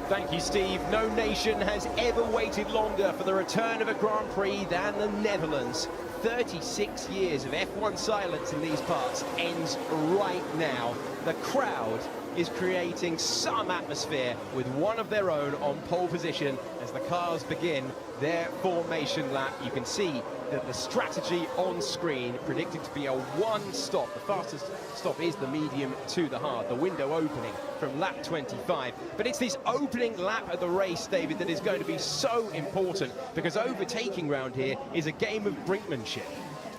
Thank you, Steve. No nation has ever waited longer for the return of a Grand Prix than the Netherlands. 36 years of F1 silence in these parts ends right now. The crowd is creating some atmosphere with one of their own on pole position as the cars begin their formation lap. You can see that the strategy on screen predicted to be a one-stop. The fastest stop is the medium to the hard, the window opening from lap 25. But it's this opening lap of the race, David, that is going to be so important, because overtaking round here is a game of brinkmanship.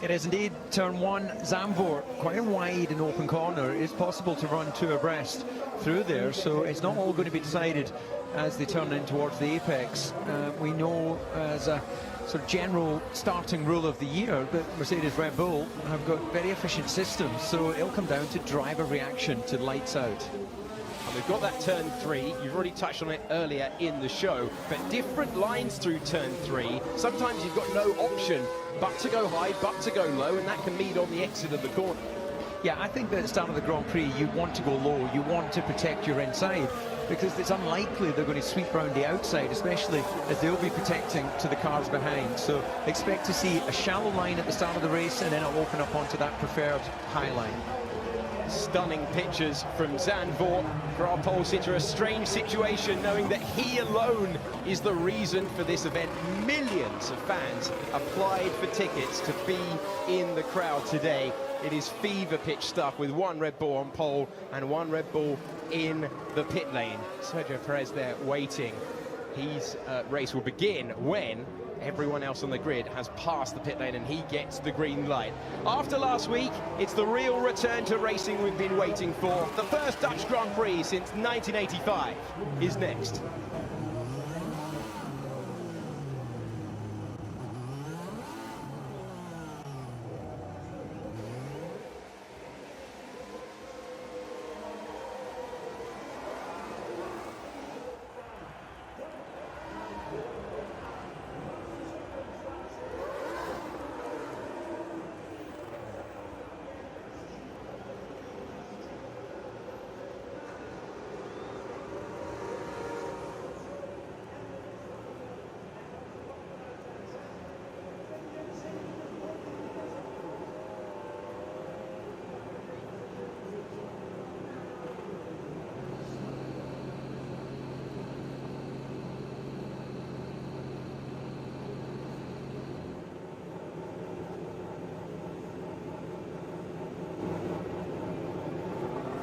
It is indeed. Turn one, Zandvoort, quite a wide and open corner. It's possible to run two abreast through there, so it's not all going to be decided as they turn in towards the apex. We know as a sort of general starting rule of the year that Mercedes Red Bull have got very efficient systems, so it'll come down to driver reaction to lights out. And we've got that turn 3, you've already touched on it earlier in the show, but different lines through turn 3. Sometimes you've got no option but to go high, but to go low, and that can mean on the exit of the corner. Yeah, I think that at the start of the Grand Prix, you want to go low, you want to protect your inside, because it's unlikely they're going to sweep round the outside, especially as they'll be protecting to the cars behind. So expect to see a shallow line at the start of the race, and then it'll open up onto that preferred high line. Stunning pictures from Zandvoort for our pole sitter. A strange situation knowing that he alone is the reason for this event. Millions of fans applied for tickets to be in the crowd today. It is fever pitch stuff with one Red Bull on pole and one Red Bull in the pit lane. Sergio Perez there waiting. His race will begin when everyone else on the grid has passed the pit lane and he gets the green light. After last week, it's the real return to racing we've been waiting for. The first Dutch Grand Prix since 1985 is next.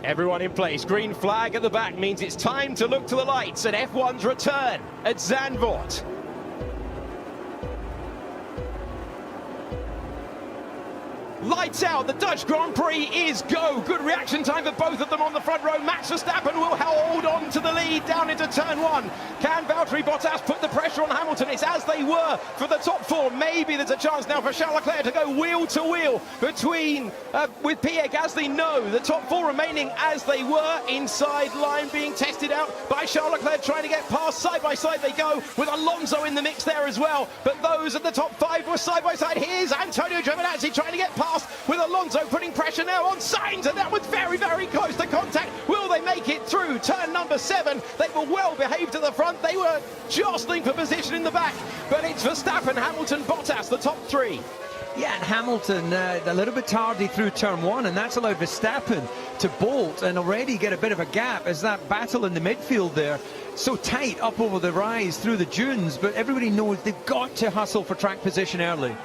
Everyone in place. Green flag at the back means it's time to look to the lights at F1's return at Zandvoort. Lights out, the Dutch Grand Prix is go. Good reaction time for both of them on the front row. Max Verstappen will hold on to the lead down into turn 1. Can Valtteri Bottas put the pressure on Hamilton? It's as they were for the top 4. Maybe there's a chance now for Charles Leclerc to go wheel to wheel between with Pierre Gasly. No, the top 4 remaining as they were. Inside line being tested out by Charles Leclerc, trying to get past. Side by side they go with Alonso in the mix there as well. But those at the top 5 were side by side. Here's Antonio Giovinazzi trying to get past, with Alonso putting pressure now on Sainz, and that was very, very close to contact. Will they make it through turn number 7? They were well behaved at the front. They were jostling for position in the back, but it's Verstappen, Hamilton, Bottas, the top 3. Yeah, and Hamilton a little bit tardy through turn 1, and that's allowed Verstappen to bolt and already get a bit of a gap as that battle in the midfield there, so tight up over the rise through the dunes, but everybody knows they've got to hustle for track position early.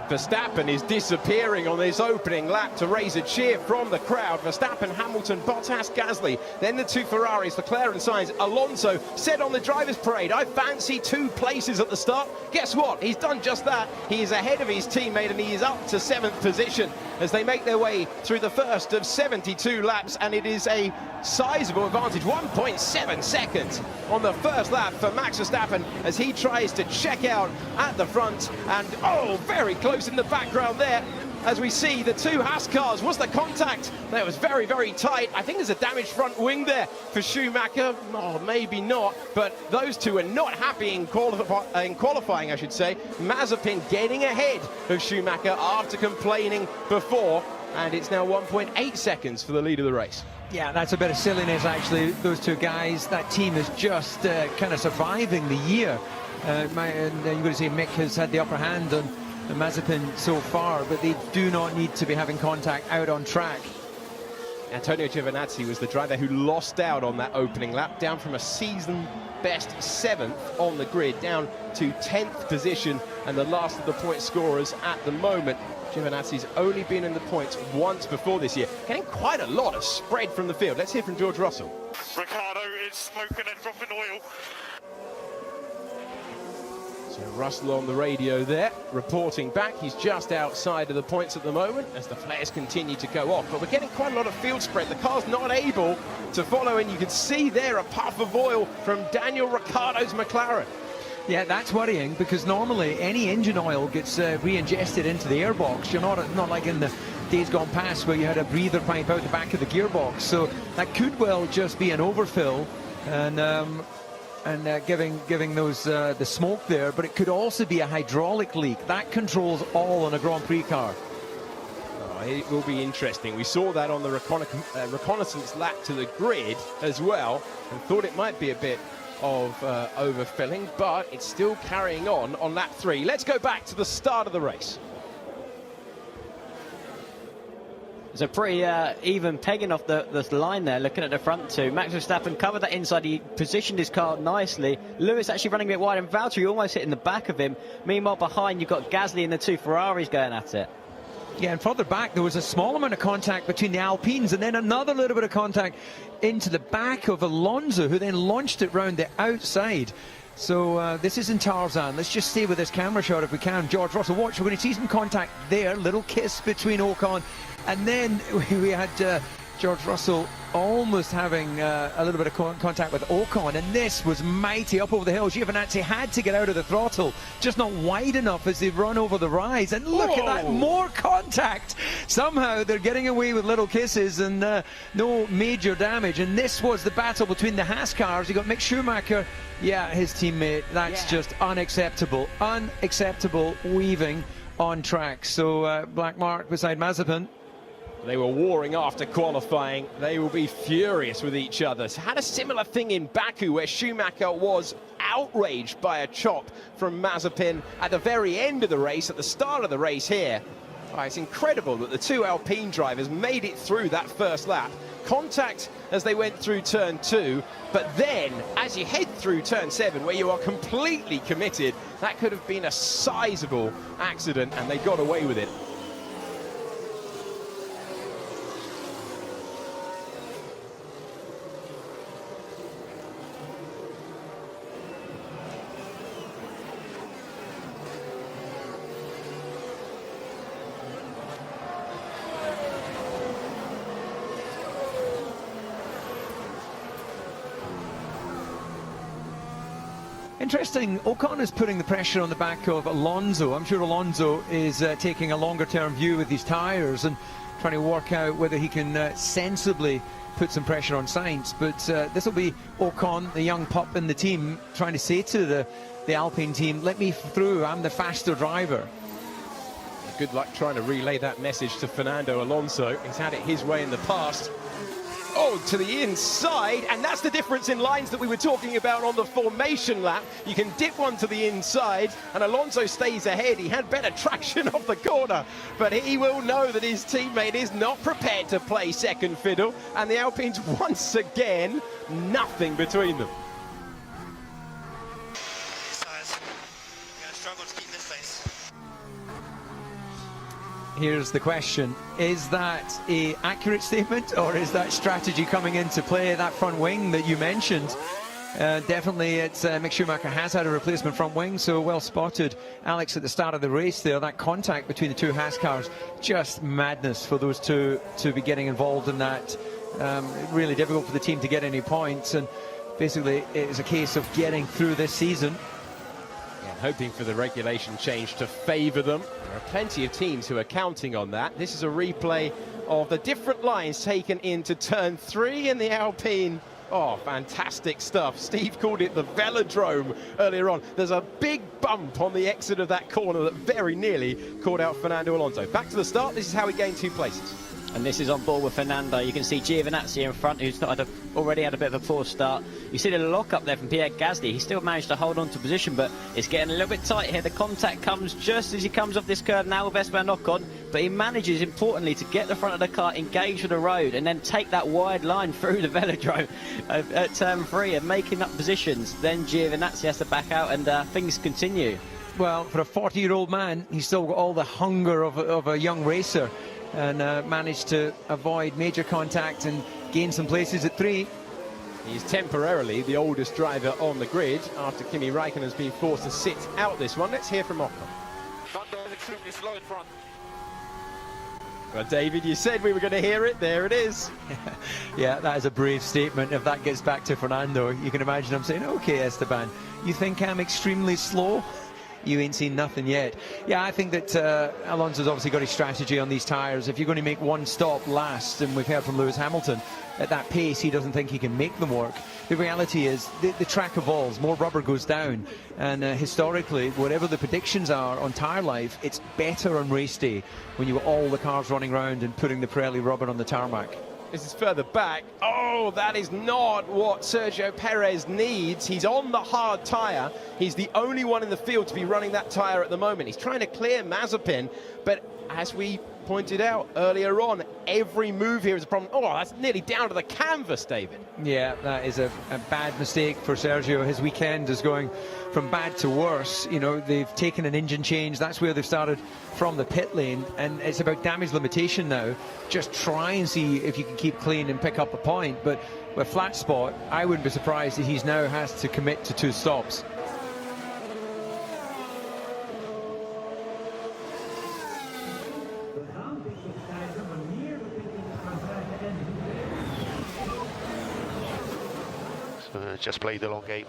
Verstappen is disappearing on this opening lap to raise a cheer from the crowd. Verstappen, Hamilton, Bottas, Gasly, then the 2 Ferraris, Leclerc and Sainz. Alonso said on the driver's parade, I fancy 2 places at the start. Guess what? He's done just that. He is ahead of his teammate and he is up to 7th position as they make their way through the first of 72 laps, and it is a sizable advantage, 1.7 seconds on the first lap for Max Verstappen as he tries to check out at the front, and oh, very close in the background there as we see the 2 Haas cars. Was the contact? That was very, very tight. I think there's a damaged front wing there for Schumacher. Oh, maybe not, but those 2 are not happy in qualifying, I should say. Mazepin getting ahead of Schumacher after complaining before, and it's now 1.8 seconds for the lead of the race. Yeah, that's a bit of silliness, actually. Those two guys, that team is just kind of surviving the year. And you're going to say Mick has had the upper hand on Mazepin so far, but they do not need to be having contact out on track. Antonio Giovinazzi was the driver who lost out on that opening lap, down from a season best 7th on the grid, down to 10th position, and the last of the point scorers at the moment. Giovinazzi's only been in the points once before this year, getting quite a lot of spread from the field. Let's hear from George Russell. Ricciardo is smoking and dropping oil. So Russell on the radio there, reporting back. He's just outside of the points at the moment as the flares continue to go off. But we're getting quite a lot of field spread. The car's not able to follow, and you can see there a puff of oil from Daniel Ricciardo's McLaren. Yeah, that's worrying, because normally any engine oil gets re-ingested into the airbox. You're not like in the days gone past where you had a breather pipe out the back of the gearbox. So that could well just be an overfill and giving those the smoke there, but it could also be a hydraulic leak. That controls all on a Grand Prix car. Oh, it will be interesting. We saw that on the reconnaissance lap to the grid as well, and thought it might be a bit of overfilling, but it's still carrying on lap 3. Let's go back to the start of the race. So pretty even pegging off the line there, looking at the front two. Max Verstappen covered that inside. He positioned his car nicely. Lewis actually running a bit wide, and Valtteri almost hitting the back of him. Meanwhile, behind, you've got Gasly and the two Ferraris going at it. Yeah, and further back, there was a small amount of contact between the Alpines, and then another little bit of contact into the back of Alonso, who then launched it round the outside. So this is in Tarzan. Let's just stay with this camera shot if we can. George Russell, watch. We're going to see some contact there. Little kiss between Ocon. And then we had George Russell almost having a little bit of contact with Ocon. And this was mighty up over the hill. Giovinazzi had to get out of the throttle, just not wide enough as they run over the rise. And look at that, more contact. Somehow they're getting away with little kisses and no major damage. And this was the battle between the Haas cars. You got Mick Schumacher. Yeah, his teammate. That's just unacceptable. Unacceptable weaving on track. So black mark beside Mazepin. They were warring after qualifying. They will be furious with each other. So had a similar thing in Baku, where Schumacher was outraged by a chop from Mazepin at the very end of the race, at the start of the race here. Oh, it's incredible that the two Alpine drivers made it through that first lap. Contact as they went through turn 2, but then as you head through turn 7, where you are completely committed, that could have been a sizable accident, and they got away with it. Interesting, Ocon is putting the pressure on the back of Alonso. I'm sure Alonso is taking a longer-term view with these tyres and trying to work out whether he can sensibly put some pressure on Sainz. But this will be Ocon, the young pup in the team, trying to say to the Alpine team, let me through, I'm the faster driver. Good luck trying to relay that message to Fernando Alonso. He's had it his way in the past. Oh, to the inside, and that's the difference in lines that we were talking about on the formation lap. You can dip one to the inside, and Alonso stays ahead. He had better traction off the corner, but he will know that his teammate is not prepared to play second fiddle, and the Alpines, once again, nothing between them. Here's the question. Is that an accurate statement, or is that strategy coming into play? That front wing that you mentioned, definitely it's Mick Schumacher has had a replacement front wing, so well spotted, Alex, at the start of the race there. That contact between the two Haas cars, just madness for those two to be getting involved in that. Really difficult for the team to get any points, and basically it is a case of getting through this season. Hoping for the regulation change to favour them. There are plenty of teams who are counting on that. This is a replay of the different lines taken into turn 3 in the Alpine. Oh, fantastic stuff. Steve called it the velodrome earlier on. There's a big bump on the exit of that corner that very nearly caught out Fernando Alonso. Back to the start. This is how he gained 2 places. And this is on board with Fernando. You can see Giovinazzi in front, who's already had a bit of a poor start. You see the lock up there from Pierre Gasly. He still managed to hold on to position, but it's getting a little bit tight here. The contact comes just as he comes off this curve now with Esteban Ocon, but he manages, importantly, to get the front of the car engaged with the road and then take that wide line through the velodrome at turn 3 and making up positions. Then Giovinazzi has to back out and things continue. Well, for a 40-year-old man, he's still got all the hunger of a young racer, and managed to avoid major contact and gain some places at 3. He's temporarily the oldest driver on the grid after Kimi Räikkönen has been forced to sit out this one. Let's hear from Ocon. Thunder is extremely slow in front. Well, David, you said we were going to hear it. There it is. Yeah, that is a brave statement. If that gets back to Fernando, you can imagine him saying, "Okay, Esteban, you think I'm extremely slow? You ain't seen nothing yet." Yeah, I think that Alonso's obviously got his strategy on these tyres. If you're going to make one stop last, and we've heard from Lewis Hamilton, at that pace he doesn't think he can make them work. The reality is the track evolves, more rubber goes down, and historically, whatever the predictions are on tyre life, it's better on race day when you've got all the cars running around and putting the Pirelli rubber on the tarmac. This is further back. Oh, that is not what Sergio Perez needs. He's on the hard tyre. He's the only one in the field to be running that tyre at the moment. He's trying to clear Mazepin, but as we pointed out earlier on, every move here is a problem. Oh, that's nearly down to the canvas, David. Yeah, that is a bad mistake for Sergio. His weekend is going from bad to worse. You know, they've taken an engine change. That's where they've started from the pit lane, and it's about damage limitation now. Just try and see if you can keep clean and pick up a point. But with flat spot, I wouldn't be surprised if he's now has to commit to 2 stops. Just play the long game.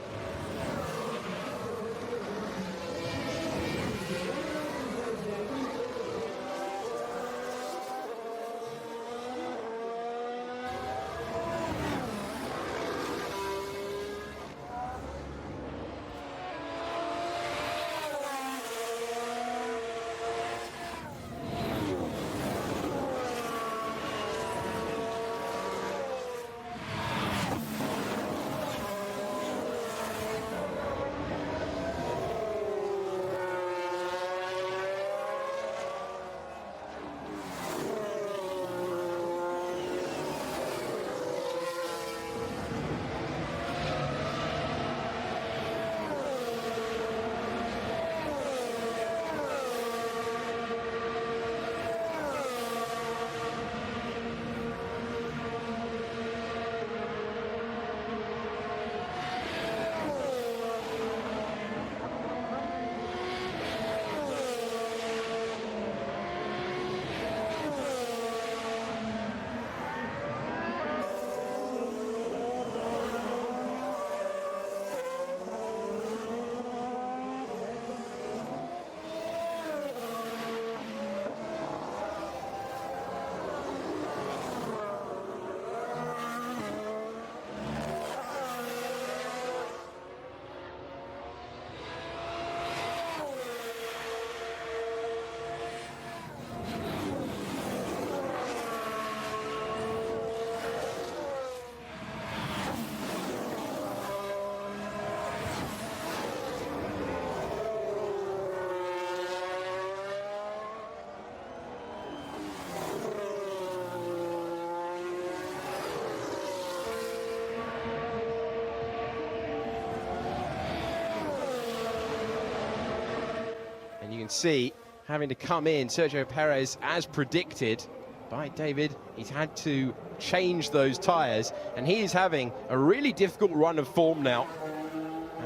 You can see having to come in, Sergio Perez, as predicted by David. He's had to change those tyres, and he is having a really difficult run of form now.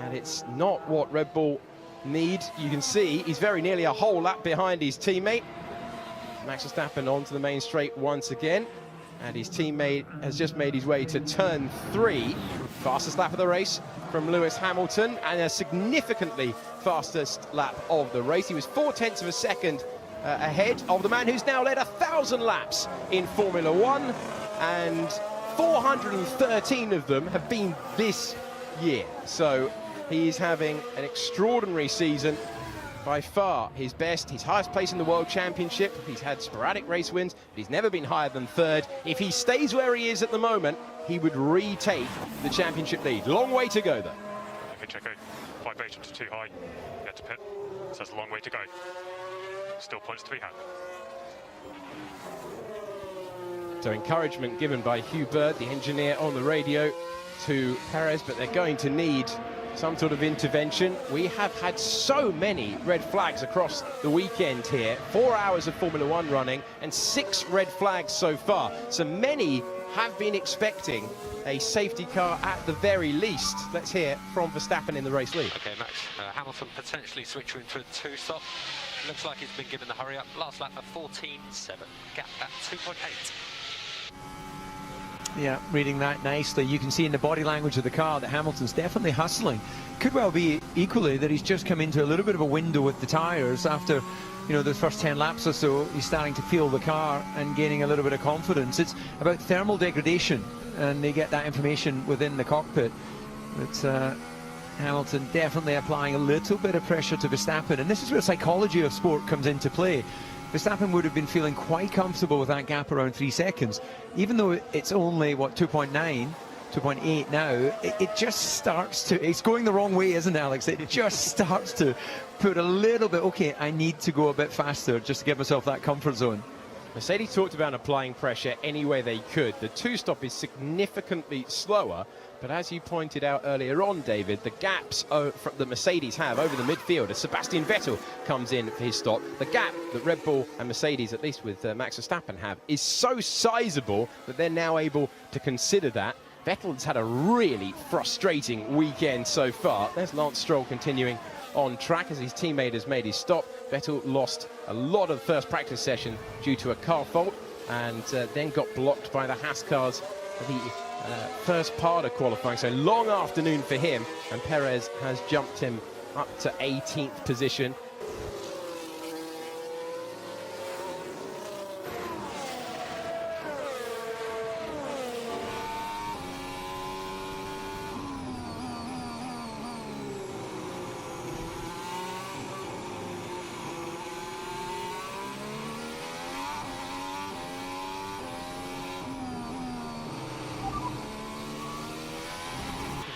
And it's not what Red Bull need. You can see he's very nearly a whole lap behind his teammate. Max Verstappen onto the main straight once again. And his teammate has just made his way to turn 3. Fastest lap of the race from Lewis Hamilton, and a significantly fastest lap of the race. He was 0.4 of a second ahead of the man who's now led 1,000 laps in Formula 1, and 413 of them have been this year. So he's having an extraordinary season, by far his best, his highest place in the World Championship. He's had sporadic race wins, but he's never been higher than third. If he stays where he is at the moment, he would retake the championship lead. Long way to go, though. Okay, Checo, vibrations are too high. Get to pit. So that's a long way to go. Still points to be had. So encouragement given by Hugh Bird, the engineer, on the radio to Perez, but they're going to need some sort of intervention. We have had so many red flags across the weekend here. 4 hours of Formula One running and 6 red flags so far. So many have been expecting a safety car at the very least. Let's hear from Verstappen in the race lead. Okay, Max, Hamilton potentially switching into a 2-stop. Looks like he's been given the hurry up. Last lap of 14.7, gap at 2.8. Yeah, reading that nicely. You can see in the body language of the car that Hamilton's definitely hustling. Could well be equally that he's just come into a little bit of a window with the tyres after, you know, the first 10 laps or so. He's starting to feel the car and gaining a little bit of confidence. It's about thermal degradation, and they get that information within the cockpit. But Hamilton definitely applying a little bit of pressure to Verstappen, and this is where psychology of sport comes into play. Verstappen would have been feeling quite comfortable with that gap around 3 seconds, even though it's only, what, 2.9, 2.8 now. It just starts to, it's going the wrong way, isn't it, Alex? It just starts to put a little bit, okay, I need to go a bit faster just to give myself that comfort zone. Mercedes talked about applying pressure any way they could. The two-stop is significantly slower, but as you pointed out earlier on, David, the gaps that Mercedes have over the midfield as Sebastian Vettel comes in for his stop, the gap that Red Bull and Mercedes, at least with Max Verstappen, have is so sizable that they're now able to consider that. Vettel's had a really frustrating weekend so far. There's Lance Stroll continuing on track as his teammate has made his stop. Vettel lost a lot of first practice session due to a car fault and then got blocked by the Haas cars for the first part of qualifying. So long afternoon for him, and Perez has jumped him up to 18th position.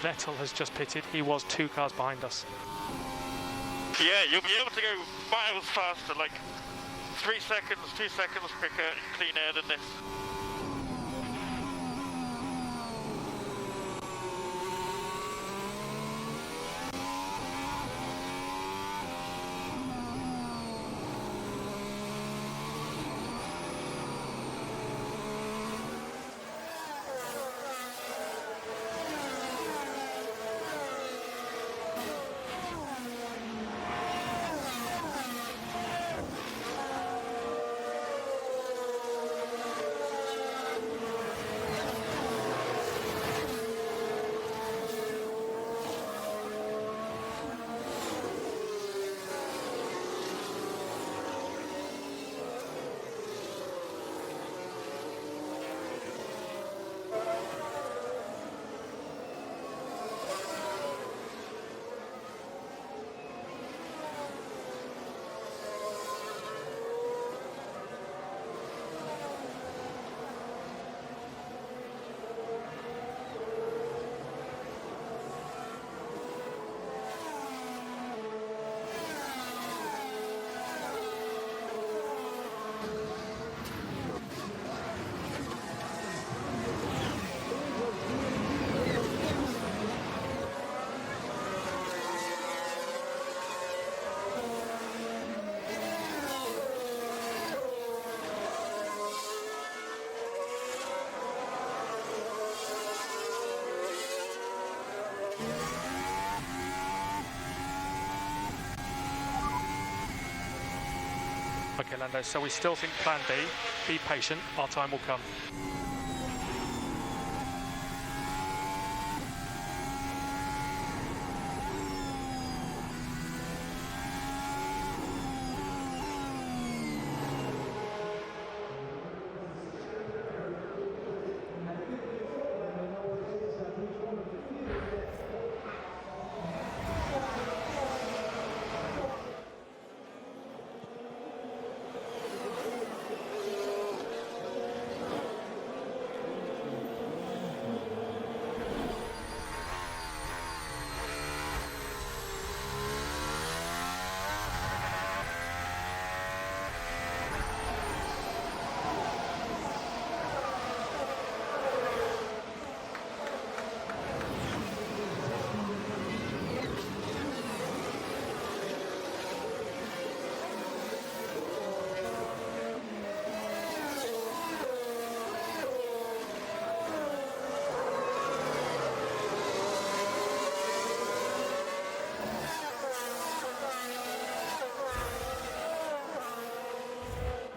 Vettel has just pitted. He was 2 cars behind us. Yeah, you'll be able to go miles faster, like 3 seconds, 2 seconds quicker, clean air than this. Okay, Lando, so we still think plan B. Be patient, our time will come.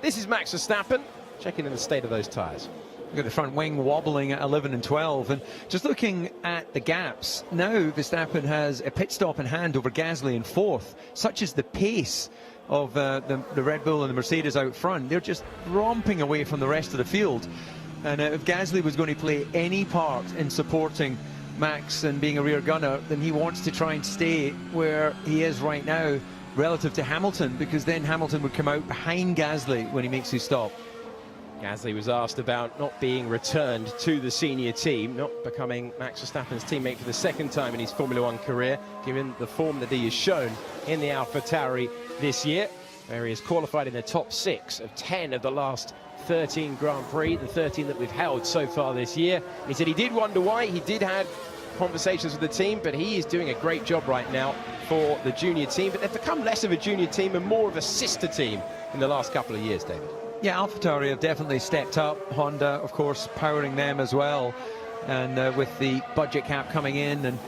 This is Max Verstappen checking in the state of those tyres. Look at the front wing wobbling at 11 and 12, and just looking at the gaps, now Verstappen has a pit stop in hand over Gasly in fourth. Such is the pace of the Red Bull and the Mercedes out front. They're just romping away from the rest of the field. And if Gasly was going to play any part in supporting Max and being a rear gunner, then he wants to try and stay where he is right now relative to Hamilton, because then Hamilton would come out behind Gasly when he makes his stop. Gasly was asked about not being returned to the senior team, not becoming Max Verstappen's teammate for the second time in his Formula One career, given the form that he has shown in the AlphaTauri this year, where he has qualified in the top 6 of 10 of the last 13 Grand Prix, the 13 that we've held so far this year. He said he did wonder why. He did have conversations with the team, but he is doing a great job right now for the junior team. But they've become less of a junior team and more of a sister team in the last couple of years, David. Yeah, AlphaTauri have definitely stepped up. Honda, of course, powering them as well. And with the budget cap coming in and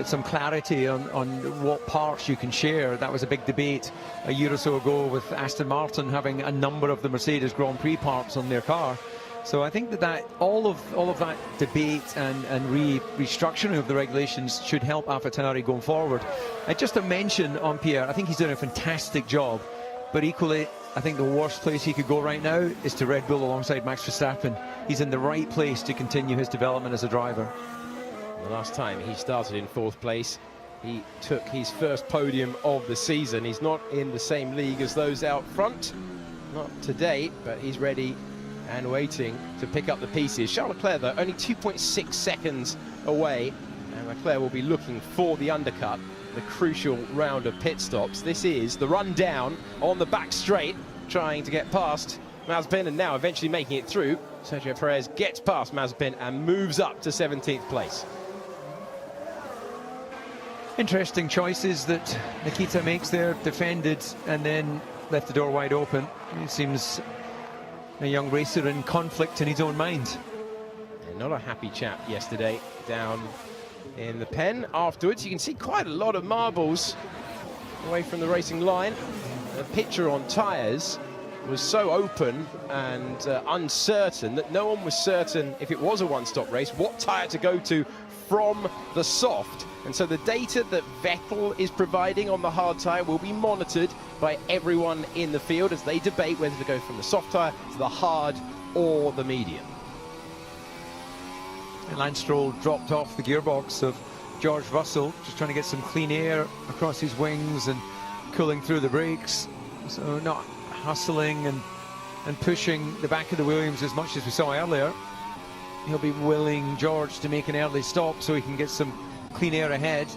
some clarity on what parts you can share. That was a big debate a year or so ago with Aston Martin having a number of the Mercedes Grand Prix parts on their car. So I think that all of that debate and restructuring of the regulations should help AlphaTauri going forward. Just to mention on Pierre, I think he's doing a fantastic job, but equally I think the worst place he could go right now is to Red Bull alongside Max Verstappen. He's in the right place to continue his development as a driver. The last time he started in 4th place, he took his first podium of the season. He's not in the same league as those out front, not today, but he's ready and waiting to pick up the pieces. Charles Leclerc, though, only 2.6 seconds away, and Leclerc will be looking for the undercut, the crucial round of pit stops. This is the run down on the back straight, trying to get past Mazepin, and now eventually making it through. Sergio Perez gets past Mazepin and moves up to 17th place. Interesting choices that Nikita makes there, defended and then left the door wide open. He seems a young racer in conflict in his own mind. And not a happy chap yesterday down in the pen. Afterwards, you can see quite a lot of marbles away from the racing line. The picture on tyres was so open and uncertain that no one was certain, if it was a one-stop race, what tyre to go to from the soft. And so the data that Vettel is providing on the hard tyre will be monitored by everyone in the field as they debate whether to go from the soft tyre to the hard or the medium. And Lance Stroll dropped off the gearbox of George Russell, just trying to get some clean air across his wings and cooling through the brakes. So not hustling and pushing the back of the Williams as much as we saw earlier. He'll be willing George to make an early stop so he can get some clean air ahead.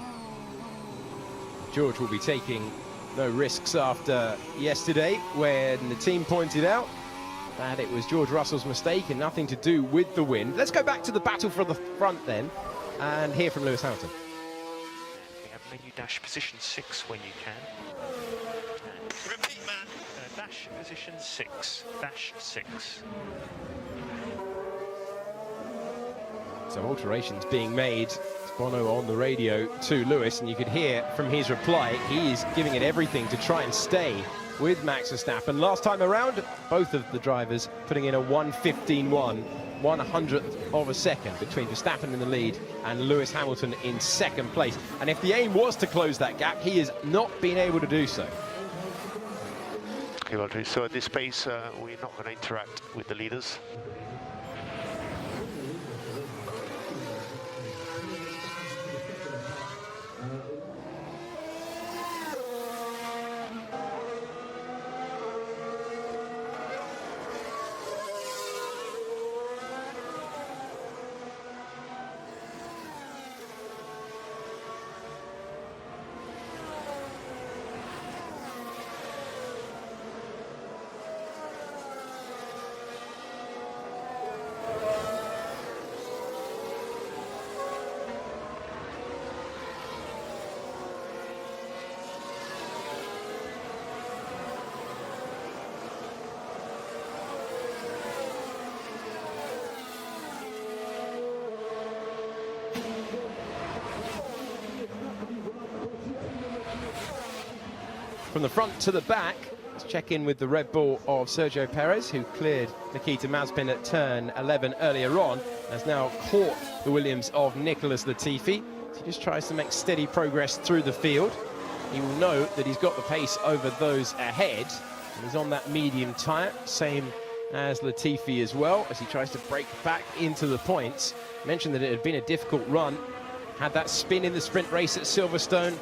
George will be taking no risks after yesterday, when the team pointed out that it was George Russell's mistake and nothing to do with the win. Let's go back to the battle for the front then and hear from Lewis Hamilton. We have menu dash position 6 when you can. Repeat, man. Dash position 6. Dash 6. Some alterations being made. Bono on the radio to Lewis, and you could hear from his reply, he is giving it everything to try and stay with Max Verstappen. Last time around, both of the drivers putting in a 1:15.1, 1/100th of a second between Verstappen in the lead and Lewis Hamilton in second place. And if the aim was to close that gap, he has not been able to do so. Okay, well, so at this pace, we're not going to interact with the leaders. From the front to the back, Let's check in with the Red Bull of Sergio Perez, who cleared Nikita Mazepin at turn 11 earlier on, has now caught the Williams of Nicholas Latifi. So he just tries to make steady progress through the field. He will know that he's got the pace over those ahead, and he's on that medium tyre, same as Latifi as well, as he tries to break back into the points. Mentioned that it had been a difficult run, had that spin in the sprint race at Silverstone,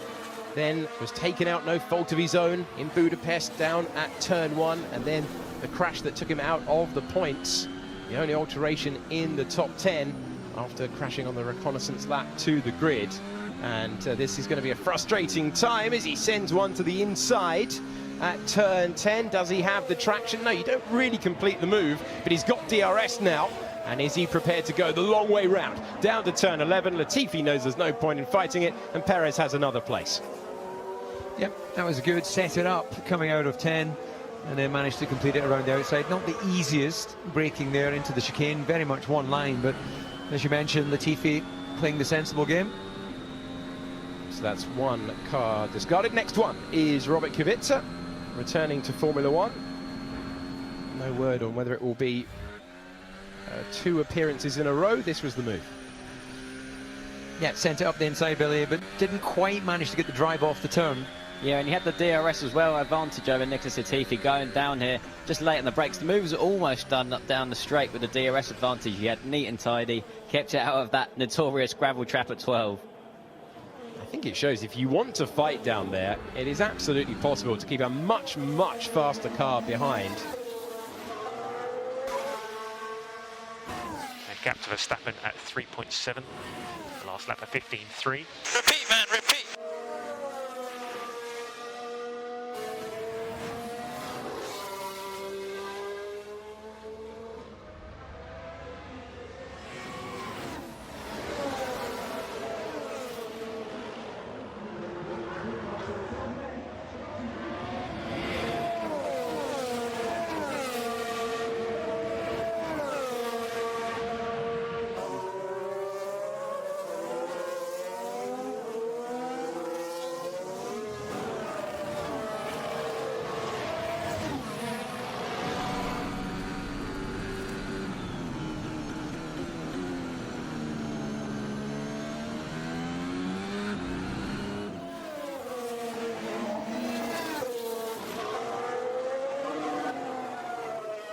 then was taken out, no fault of his own, in Budapest down at turn 1, and then the crash that took him out of the points, the only alteration in the top 10 after crashing on the reconnaissance lap to the grid. And this is going to be a frustrating time as he sends one to the inside at turn 10. Does he have the traction? No, you don't really complete the move, but he's got DRS now. And is he prepared to go the long way round? Down to turn 11, Latifi knows there's no point in fighting it, and Perez has another place. Yep, that was good. Set it up coming out of 10, and then managed to complete it around the outside. Not the easiest braking there into the chicane, very much one line, but as you mentioned, Latifi playing the sensible game. So that's one car discarded. Next one is Robert Kubica, returning to Formula One. No word on whether it will be 2 appearances in a row. This was the move. Yeah, sent it up the inside, Billy, but didn't quite manage to get the drive off the turn. Yeah, and he had the DRS as well, advantage over Nicholas Latifi going down here just late on the brakes. The move was almost done up down the straight with the DRS advantage. He had neat and tidy, kept it out of that notorious gravel trap at 12. I think it shows if you want to fight down there, it is absolutely possible to keep a much, much faster car behind. A gap to Verstappen at 3.7. The last lap of 15.3. Repeat, man, repeat.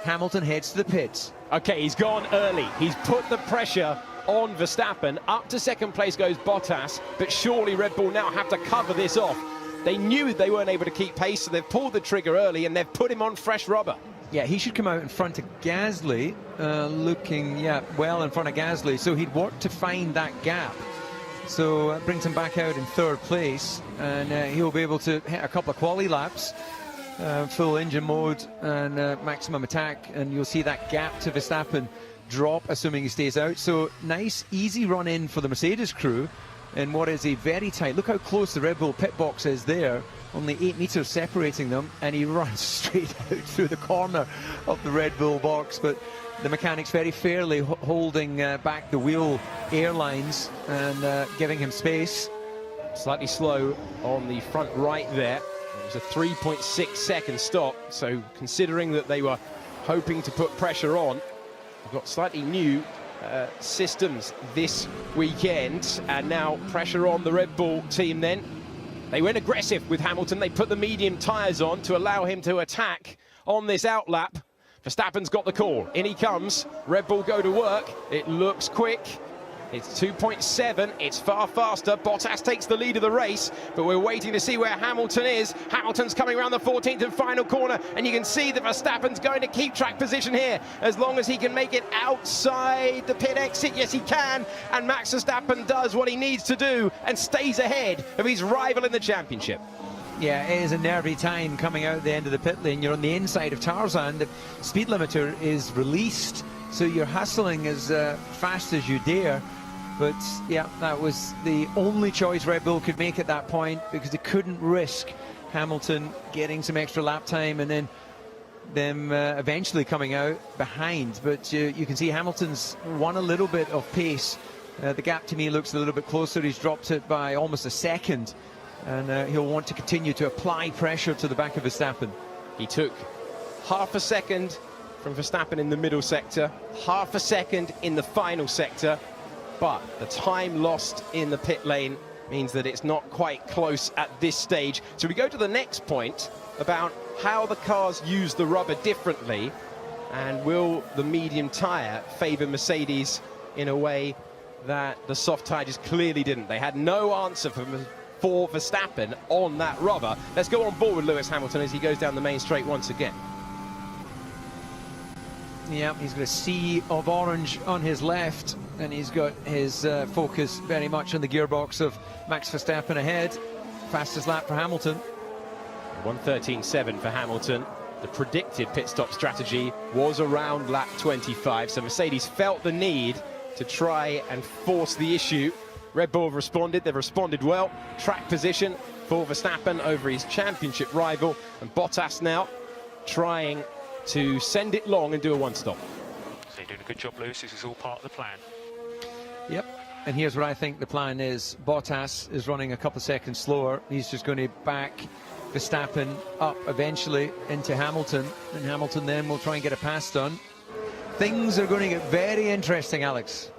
Hamilton heads to the pits. Okay, he's gone early. He's put the pressure on Verstappen. Up to second place goes Bottas, but surely Red Bull now have to cover this off. They knew they weren't able to keep pace, so they've pulled the trigger early and they've put him on fresh rubber. Yeah, he should come out in front of Gasly, looking, well in front of Gasly, so he'd work to find that gap. So that brings him back out in third place, and he'll be able to hit a couple of quali laps, full engine mode and maximum attack, and you'll see that gap to Verstappen drop, assuming he stays out. So nice, easy run in for the Mercedes crew in what is a very tight, look how close the Red Bull pit box is there, only 8 meters separating them, and he runs straight out through the corner of the Red Bull box. But the mechanics very fairly holding back the wheel airlines and giving him space. Slightly slow on the front right there. It was a 3.6 second stop, so considering that they were hoping to put pressure on, they've got slightly new systems this weekend, and now pressure on the Red Bull team then. They went aggressive with Hamilton. They put the medium tyres on to allow him to attack on this outlap. Verstappen's got the call. In he comes. Red Bull go to work. It looks quick. It's 2.7. It's far faster. Bottas takes the lead of the race, but we're waiting to see where Hamilton is. Hamilton's coming around the 14th and final corner, and you can see that Verstappen's going to keep track position here as long as he can make it outside the pit exit. Yes, he can, and Max Verstappen does what he needs to do and stays ahead of his rival in the championship. Yeah, it is a nervy time coming out the end of the pit lane. You're on the inside of Tarzan. The speed limiter is released, so you're hustling as fast as you dare. But yeah, that was the only choice Red Bull could make at that point, because they couldn't risk Hamilton getting some extra lap time and then them eventually coming out behind. But you can see Hamilton's won a little bit of pace. The gap to me looks a little bit closer. He's dropped it by almost a second, and he'll want to continue to apply pressure to the back of Verstappen. He took half a second from Verstappen in the middle sector, half a second in the final sector, but the time lost in the pit lane means that it's not quite close at this stage. So we go to the next point about how the cars use the rubber differently, and will the medium tyre favour Mercedes in a way that the soft tyre just clearly didn't. They had no answer for Verstappen on that rubber. Let's go on board with Lewis Hamilton as he goes down the main straight once again. Yeah, he's got a sea of orange on his left, and he's got his focus very much on the gearbox of Max Verstappen ahead. Fastest lap for Hamilton. 1:13.7 for Hamilton. The predicted pit stop strategy was around lap 25, so Mercedes felt the need to try and force the issue. Red Bull have responded, they've responded well. Track position for Verstappen over his championship rival, and Bottas now trying to send it long and do a one-stop. So you're doing a good job, Lewis. This is all part of the plan. Yep, and here's what I think the plan is. Bottas is running a couple of seconds slower. He's just going to back Verstappen up eventually into Hamilton, and Hamilton then will try and get a pass done. Things are going to get very interesting, Alex.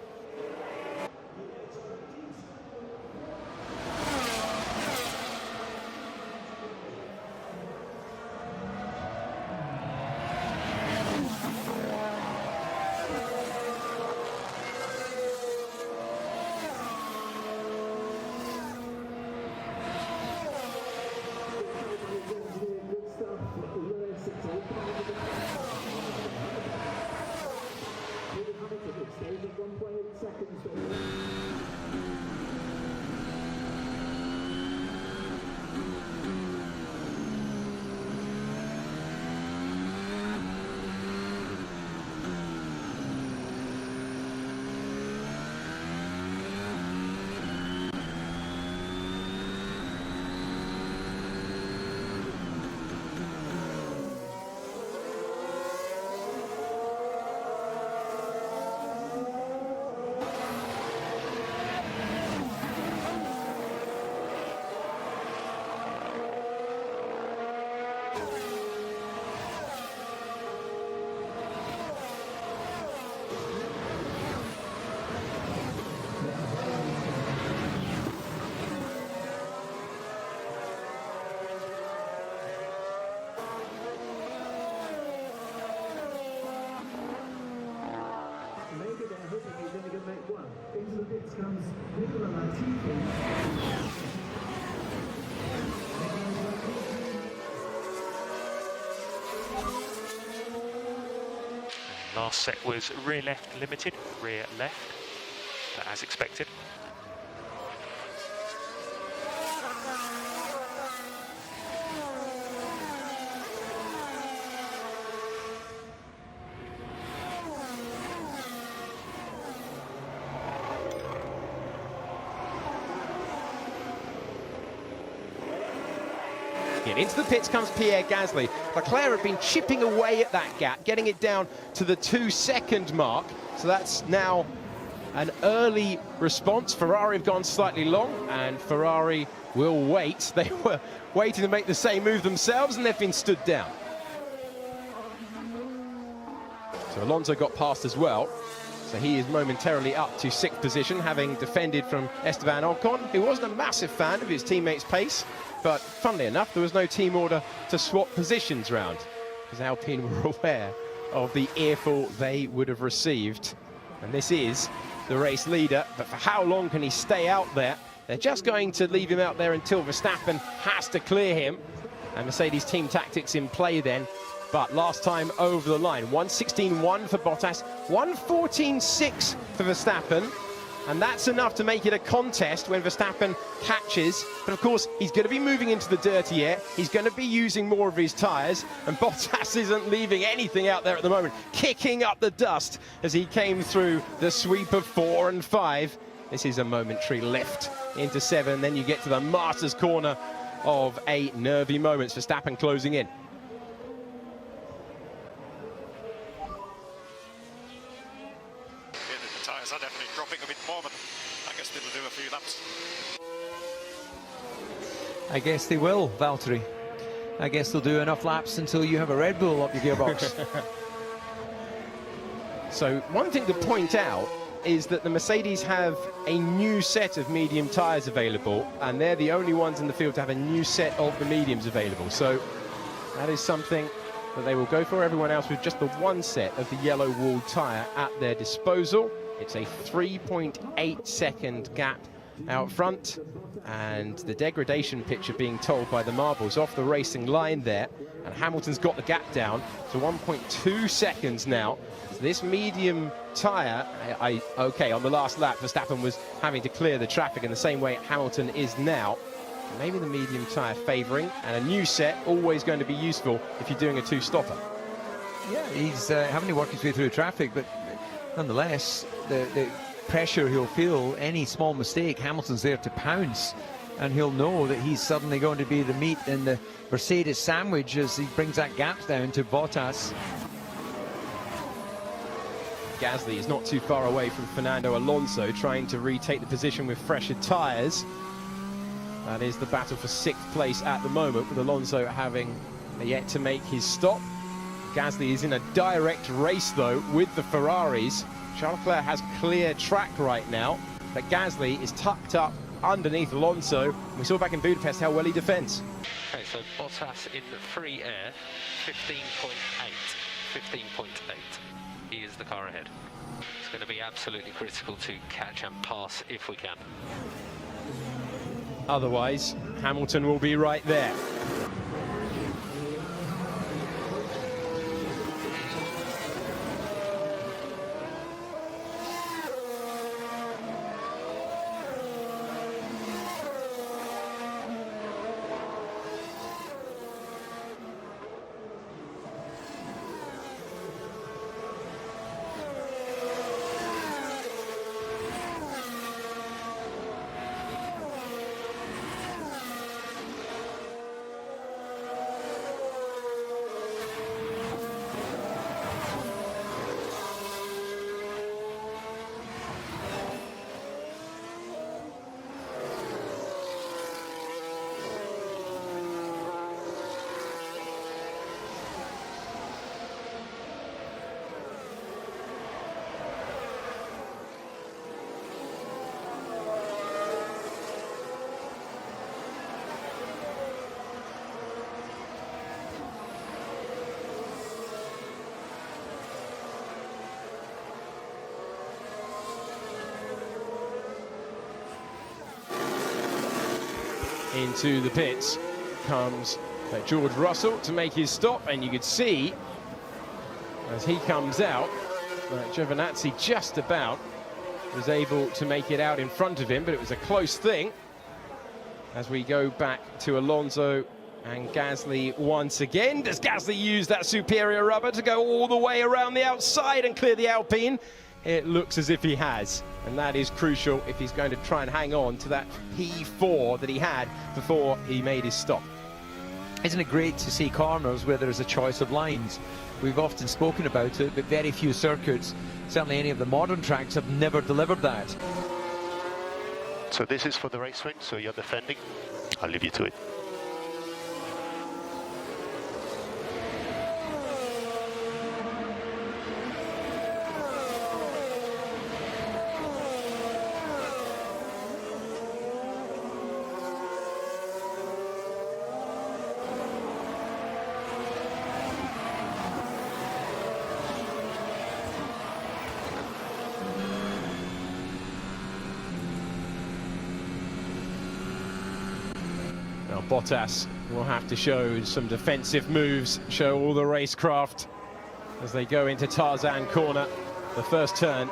Last set was rear left limited, rear left, as expected. Into the pits comes Pierre Gasly. Leclerc had been chipping away at that gap, getting it down to the 2-second mark. So that's now an early response. Ferrari have gone slightly long, and Ferrari will wait. They were waiting to make the same move themselves, and they've been stood down. So Alonso got past as well. So he is momentarily up to 6th position, having defended from Esteban Ocon, who wasn't a massive fan of his teammate's pace. But funnily enough, there was no team order to swap positions round, because Alpine were aware of the earful they would have received. And this is the race leader, but for how long can he stay out there? They're just going to leave him out there until Verstappen has to clear him. And Mercedes team tactics in play then. But last time over the line, 1:16.1 for Bottas, 1:14.6 for Verstappen. And that's enough to make it a contest when Verstappen catches. But of course, he's going to be moving into the dirty air. He's going to be using more of his tyres. And Bottas isn't leaving anything out there at the moment, kicking up the dust as he came through the sweep of 4 and 5. This is a momentary lift into 7. Then you get to the master's corner of 8 nervy moments. Verstappen closing in. The tyres are definitely dropping a bit more, but I guess they'll do a few laps. I guess they will, Valtteri. I guess they'll do enough laps until you have a Red Bull up your gearbox. So one thing to point out is that the Mercedes have a new set of medium tyres available, and they're the only ones in the field to have a new set of the mediums available. So that is something that they will go for. Everyone else with just the one set of the yellow walled tyre at their disposal. It's a 3.8 second gap out front, and the degradation picture being told by the marbles off the racing line there, and Hamilton's got the gap down to 1.2 seconds now. So this medium tyre, okay, on the last lap Verstappen was having to clear the traffic in the same way Hamilton is now. Maybe the medium tyre favouring, and a new set always going to be useful if you're doing a two-stopper. Yeah, he's having to work his way through traffic, but nonetheless, the pressure he'll feel, any small mistake, Hamilton's there to pounce, and he'll know that he's suddenly going to be the meat in the Mercedes sandwich as he brings that gap down to Bottas. Gasly is not too far away from Fernando Alonso, trying to retake the position with fresher tyres. That is the battle for 6th place at the moment, with Alonso having yet to make his stop. Gasly is in a direct race, though, with the Ferraris. Charles Leclerc has clear track right now, but Gasly is tucked up underneath Alonso. We saw back in Budapest how well he defends. Okay, so Bottas in free air, 15.8. 15.8. He is the car ahead. It's going to be absolutely critical to catch and pass if we can. Otherwise, Hamilton will be right there. Into the pits comes George Russell to make his stop, and you could see as he comes out Giovinazzi just about was able to make it out in front of him, but it was a close thing. As we go back to Alonso and Gasly once again, does Gasly use that superior rubber to go all the way around the outside and clear the Alpine? It looks as if he has, and that is crucial if he's going to try and hang on to that P4 that he had before he made his stop. Isn't it great to see corners where there's a choice of lines? We've often spoken about it, but very few circuits, certainly any of the modern tracks, have never delivered that. So this is for the race win, so you're defending. I'll leave you to it. Now Bottas will have to show some defensive moves, show all the racecraft as they go into Tarzan corner, the first turn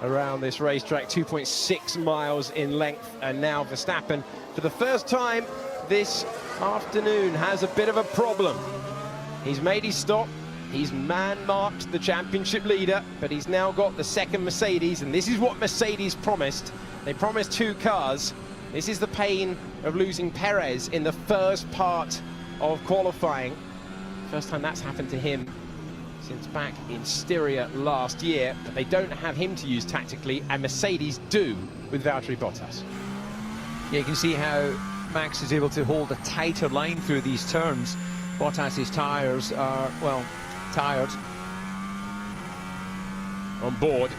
around this racetrack, 2.6 miles in length, and now Verstappen, for the first time this afternoon, has a bit of a problem. He's made his stop, he's man-marked the championship leader, but he's now got the second Mercedes, and this is what Mercedes promised. They promised 2 cars. This is the pain of losing Perez in the first part of qualifying. First time that's happened to him since back in Styria last year, but they don't have him to use tactically, and Mercedes do with Valtteri Bottas. Yeah, you can see how Max is able to hold a tighter line through these turns. Bottas's tyres are, well, tired. On board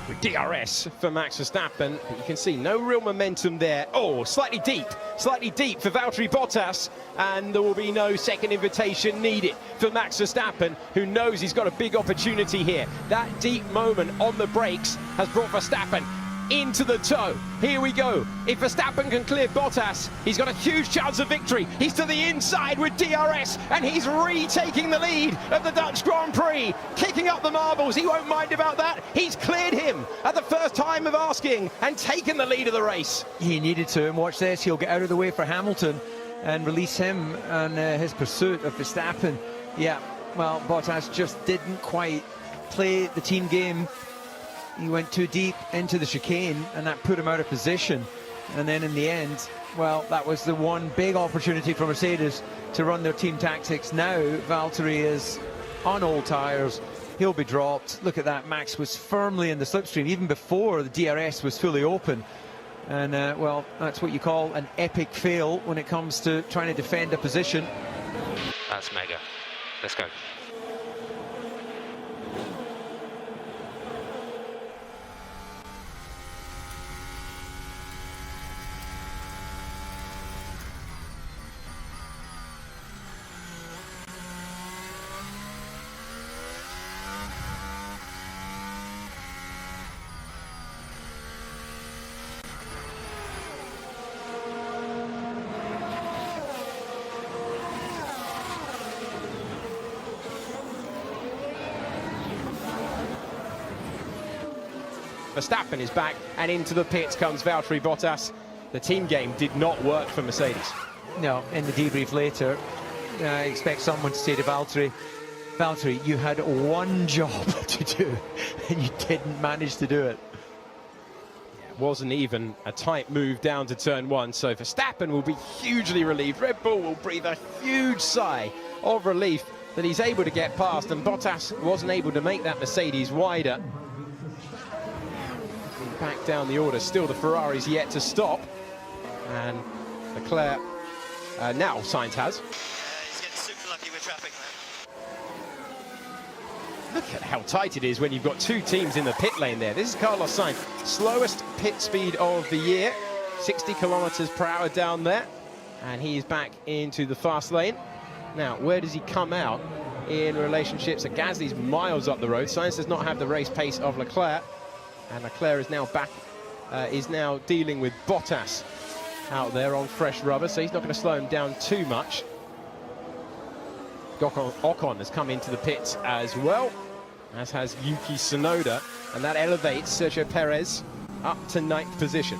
with DRS for Max Verstappen, but you can see no real momentum there. Oh, slightly deep for Valtteri Bottas, and there will be no second invitation needed for Max Verstappen, who knows he's got a big opportunity here. That deep moment on the brakes has brought Verstappen into the toe. Here we go. If Verstappen can clear Bottas, he's got a huge chance of victory. He's to the inside with DRS, and he's retaking the lead of the Dutch Grand Prix, kicking up the marbles. He won't mind about that. He's cleared him at the first time of asking and taken the lead of the race. He needed to, and watch this, he'll get out of the way for Hamilton and release him and his pursuit of Verstappen. Yeah, well, Bottas just didn't quite play the team game. He went too deep into the chicane, and that put him out of position. And then in the end, well, that was the one big opportunity for Mercedes to run their team tactics. Now Valtteri is on old tyres. He'll be dropped. Look at that. Max was firmly in the slipstream even before the DRS was fully open. And, well, that's what you call an epic fail when it comes to trying to defend a position. That's mega. Let's go. Verstappen is back, and into the pits comes Valtteri Bottas. The team game did not work for Mercedes. No, in the debrief later, I expect someone to say to Valtteri, you had one job to do, and you didn't manage to do it. It wasn't even a tight move down to turn one, so Verstappen will be hugely relieved. Red Bull will breathe a huge sigh of relief that he's able to get past, and Bottas wasn't able to make that Mercedes wider. Back down the order, still the Ferrari's yet to stop, and Leclerc now Sainz has. He's getting super lucky with traffic, man. Look at how tight it is when you've got two teams in the pit lane there. This is Carlos Sainz, slowest pit speed of the year, 60 kilometers per hour down there, and he's back into the fast lane. Now, where does he come out in relationships? So Gasly's miles up the road. Sainz does not have the race pace of Leclerc. And Leclerc is now back, is now dealing with Bottas out there on fresh rubber, so he's not going to slow him down too much. Ocon has come into the pits as well, as has Yuki Tsunoda, and that elevates Sergio Perez up to 9th position.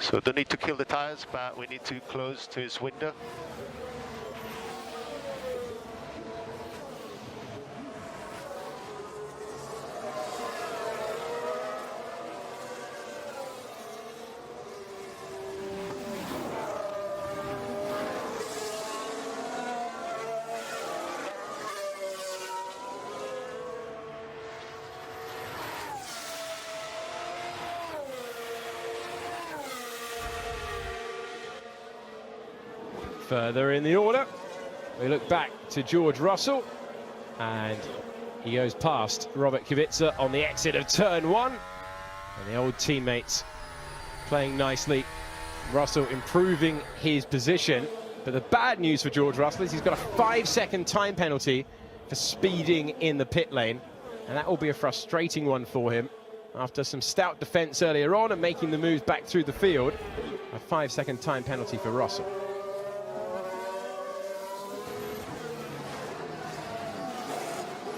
So don't need to kill the tires, but we need to close to his window. Further in the order, we look back to George Russell, and he goes past Robert Kubica on the exit of turn one, and the old teammates playing nicely Russell improving his position. But the bad news for George Russell is he's got a 5-second time penalty for speeding in the pit lane. And that will be a frustrating one for him after some stout defence earlier on and making the moves back through the field. A 5-second time penalty for Russell.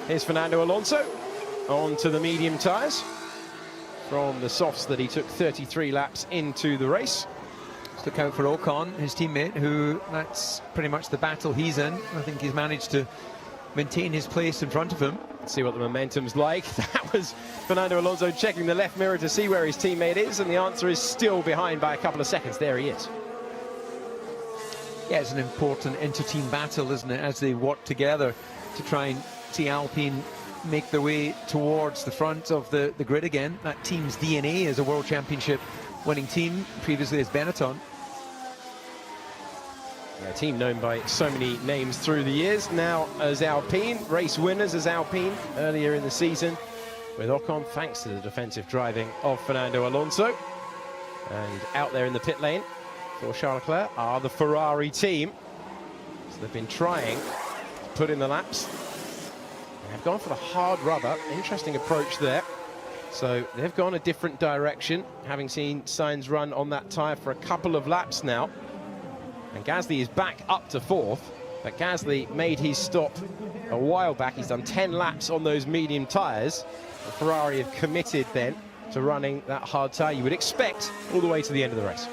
Here's Fernando Alonso onto the medium tyres from the softs that he took 33 laps into the race. Look out for Ocon, his teammate, who that's pretty much the battle he's in. I think he's managed to maintain his place in front of him. Let's see what the momentum's like. That was Fernando Alonso checking the left mirror to see where his teammate is, and the answer is still behind by a couple of seconds. There he is. Yeah, it's an important inter-team battle, isn't it, as they work together to try and see Alpine make their way towards the front of the grid again. That team's DNA is a World Championship winning team, previously as Benetton. Yeah, a team known by so many names through the years, now as Alpine, race winners as Alpine earlier in the season with Ocon, thanks to the defensive driving of Fernando Alonso. And out there in the pit lane for Charles Leclerc are the Ferrari team. So they've been trying to put in the laps. They've gone for the hard rubber, interesting approach there. So they've gone a different direction, having seen Sainz run on that tyre for a couple of laps now. And Gasly is back up to 4th, but Gasly made his stop a while back. He's done 10 laps on those medium tyres. The Ferrari have committed then to running that hard tyre you would expect all the way to the end of the race.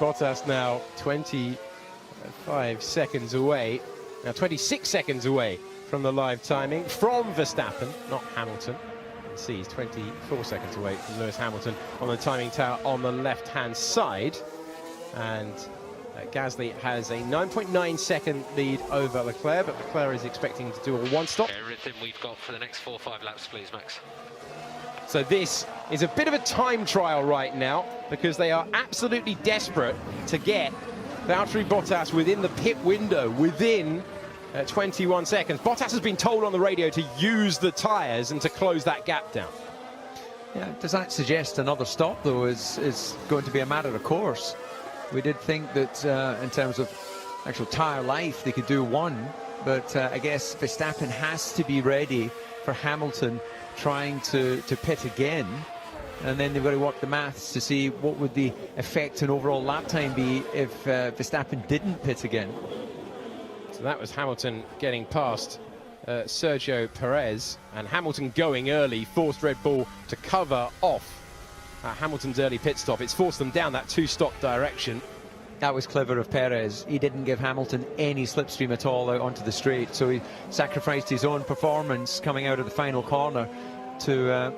Bottas now 25 seconds away. Now 26 seconds away from the live timing from Verstappen, not Hamilton. You can see he's 24 seconds away from Lewis Hamilton on the timing tower on the left-hand side. And Gasly has a 9.9 second lead over Leclerc, but Leclerc is expecting to do a one-stop. Everything we've got for the next 4 or 5 laps, please, Max. So this is a bit of a time trial right now, because they are absolutely desperate to get Valtteri Bottas within the pit window, within 21 seconds. Bottas has been told on the radio to use the tyres and to close that gap down. Yeah, does that suggest another stop, though, is going to be a matter of course? We did think that in terms of actual tyre life, they could do one, but I guess Verstappen has to be ready for Hamilton trying to pit again, and then they've got to work the maths to see what would the effect on overall lap time be if Verstappen didn't pit again. So that was Hamilton getting past Sergio Perez, and Hamilton going early forced Red Bull to cover off Hamilton's early pit stop. It's forced them down that two-stop direction. That was clever of Perez. He didn't give Hamilton any slipstream at all out onto the straight, so he sacrificed his own performance coming out of the final corner to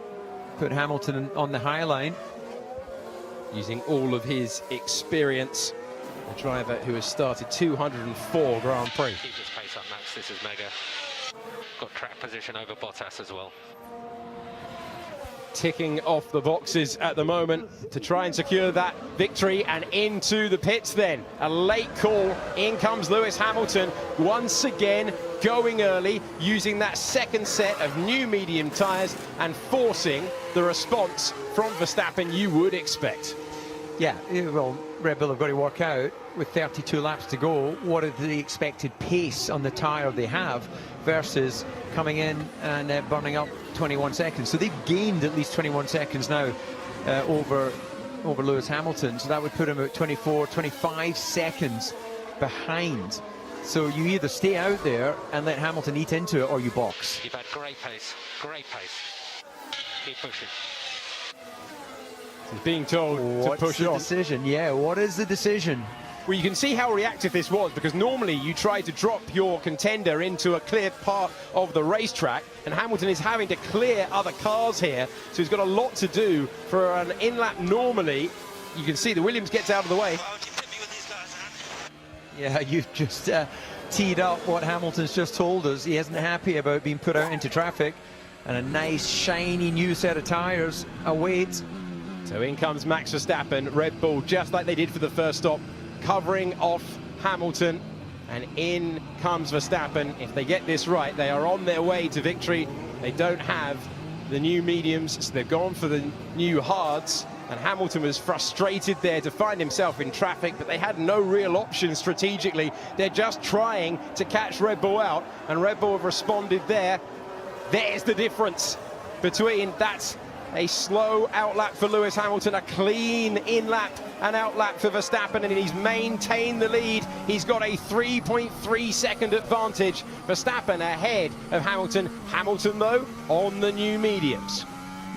put Hamilton on the high line. Using all of his experience, a driver who has started 204 Grand Prix. Keep this pace up, Max. This is mega. Got track position over Bottas as well. Ticking off the boxes at the moment to try and secure that victory, and into the pits then. A late call. In comes Lewis Hamilton once again, going early, using that second set of new medium tyres and forcing the response from Verstappen you would expect. Yeah, well, Red Bull have got to work out, with 32 laps to go, what is the expected pace on the tyre they have versus coming in and burning up 21 seconds. So they've gained at least 21 seconds now over Lewis Hamilton. So that would put him at 24, 25 seconds behind. So you either stay out there and let Hamilton eat into it, or you box. You've had great pace, great pace. Keep pushing. He's being told to push on. What's the decision? Yeah, what is the decision? Well, you can see how reactive this was, because normally you try to drop your contender into a clear part of the racetrack, and Hamilton is having to clear other cars here, so he's got a lot to do for an in-lap. Normally, you can see the Williams gets out of the way. Yeah, you've just teed up what Hamilton's just told us. He isn't happy about being put out into traffic, and a nice, shiny new set of tyres awaits. So in comes Max Verstappen, Red Bull, just like they did for the first stop, covering off Hamilton, and in comes Verstappen. If they get this right, they are on their way to victory. They don't have the new mediums, so they've gone for the new hards, and Hamilton was frustrated there to find himself in traffic, but they had no real option strategically. They're just trying to catch Red Bull out, and Red Bull have responded there. There's the difference between that's a slow outlap for Lewis Hamilton, a clean in-lap and outlap for Verstappen, and he's maintained the lead. He's got a 3.3 second advantage. Verstappen ahead of Hamilton. Hamilton, though, on the new mediums.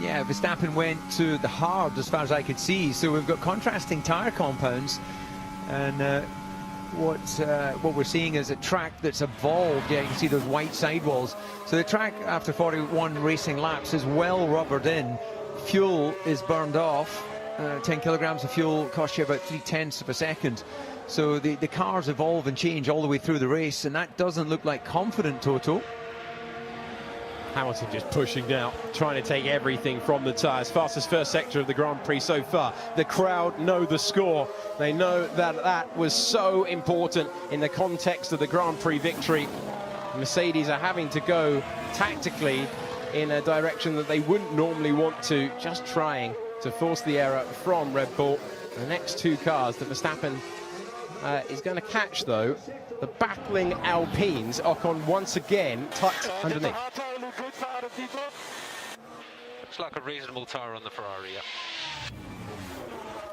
Yeah, Verstappen went to the hard as far as I could see, so we've got contrasting tyre compounds, and what we're seeing is a track that's evolved. Yeah, you can see those white sidewalls. So the track, after 41 racing laps, is well rubbered in. Fuel is burned off. 10 kilograms of fuel costs you about 0.3 of a second. So the cars evolve and change all the way through the race, and that doesn't look like confident Toto. Hamilton just pushing now, trying to take everything from the tyres. Fastest first sector of the Grand Prix so far. The crowd know the score. They know that that was so important in the context of the Grand Prix victory. Mercedes are having to go tactically in a direction that they wouldn't normally want to, just trying to force the error from Red Bull. The next two cars that Verstappen is going to catch, though, the battling Alpines. Ocon once again tucked underneath. Looks like a reasonable tyre on the Ferrari, yeah.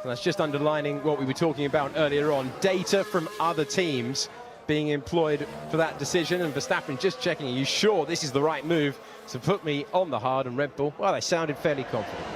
And that's just underlining what we were talking about earlier on. Data from other teams being employed for that decision, and Verstappen just checking, are you sure this is the right move to put me on the hard? And Red Bull, well, they sounded fairly confident.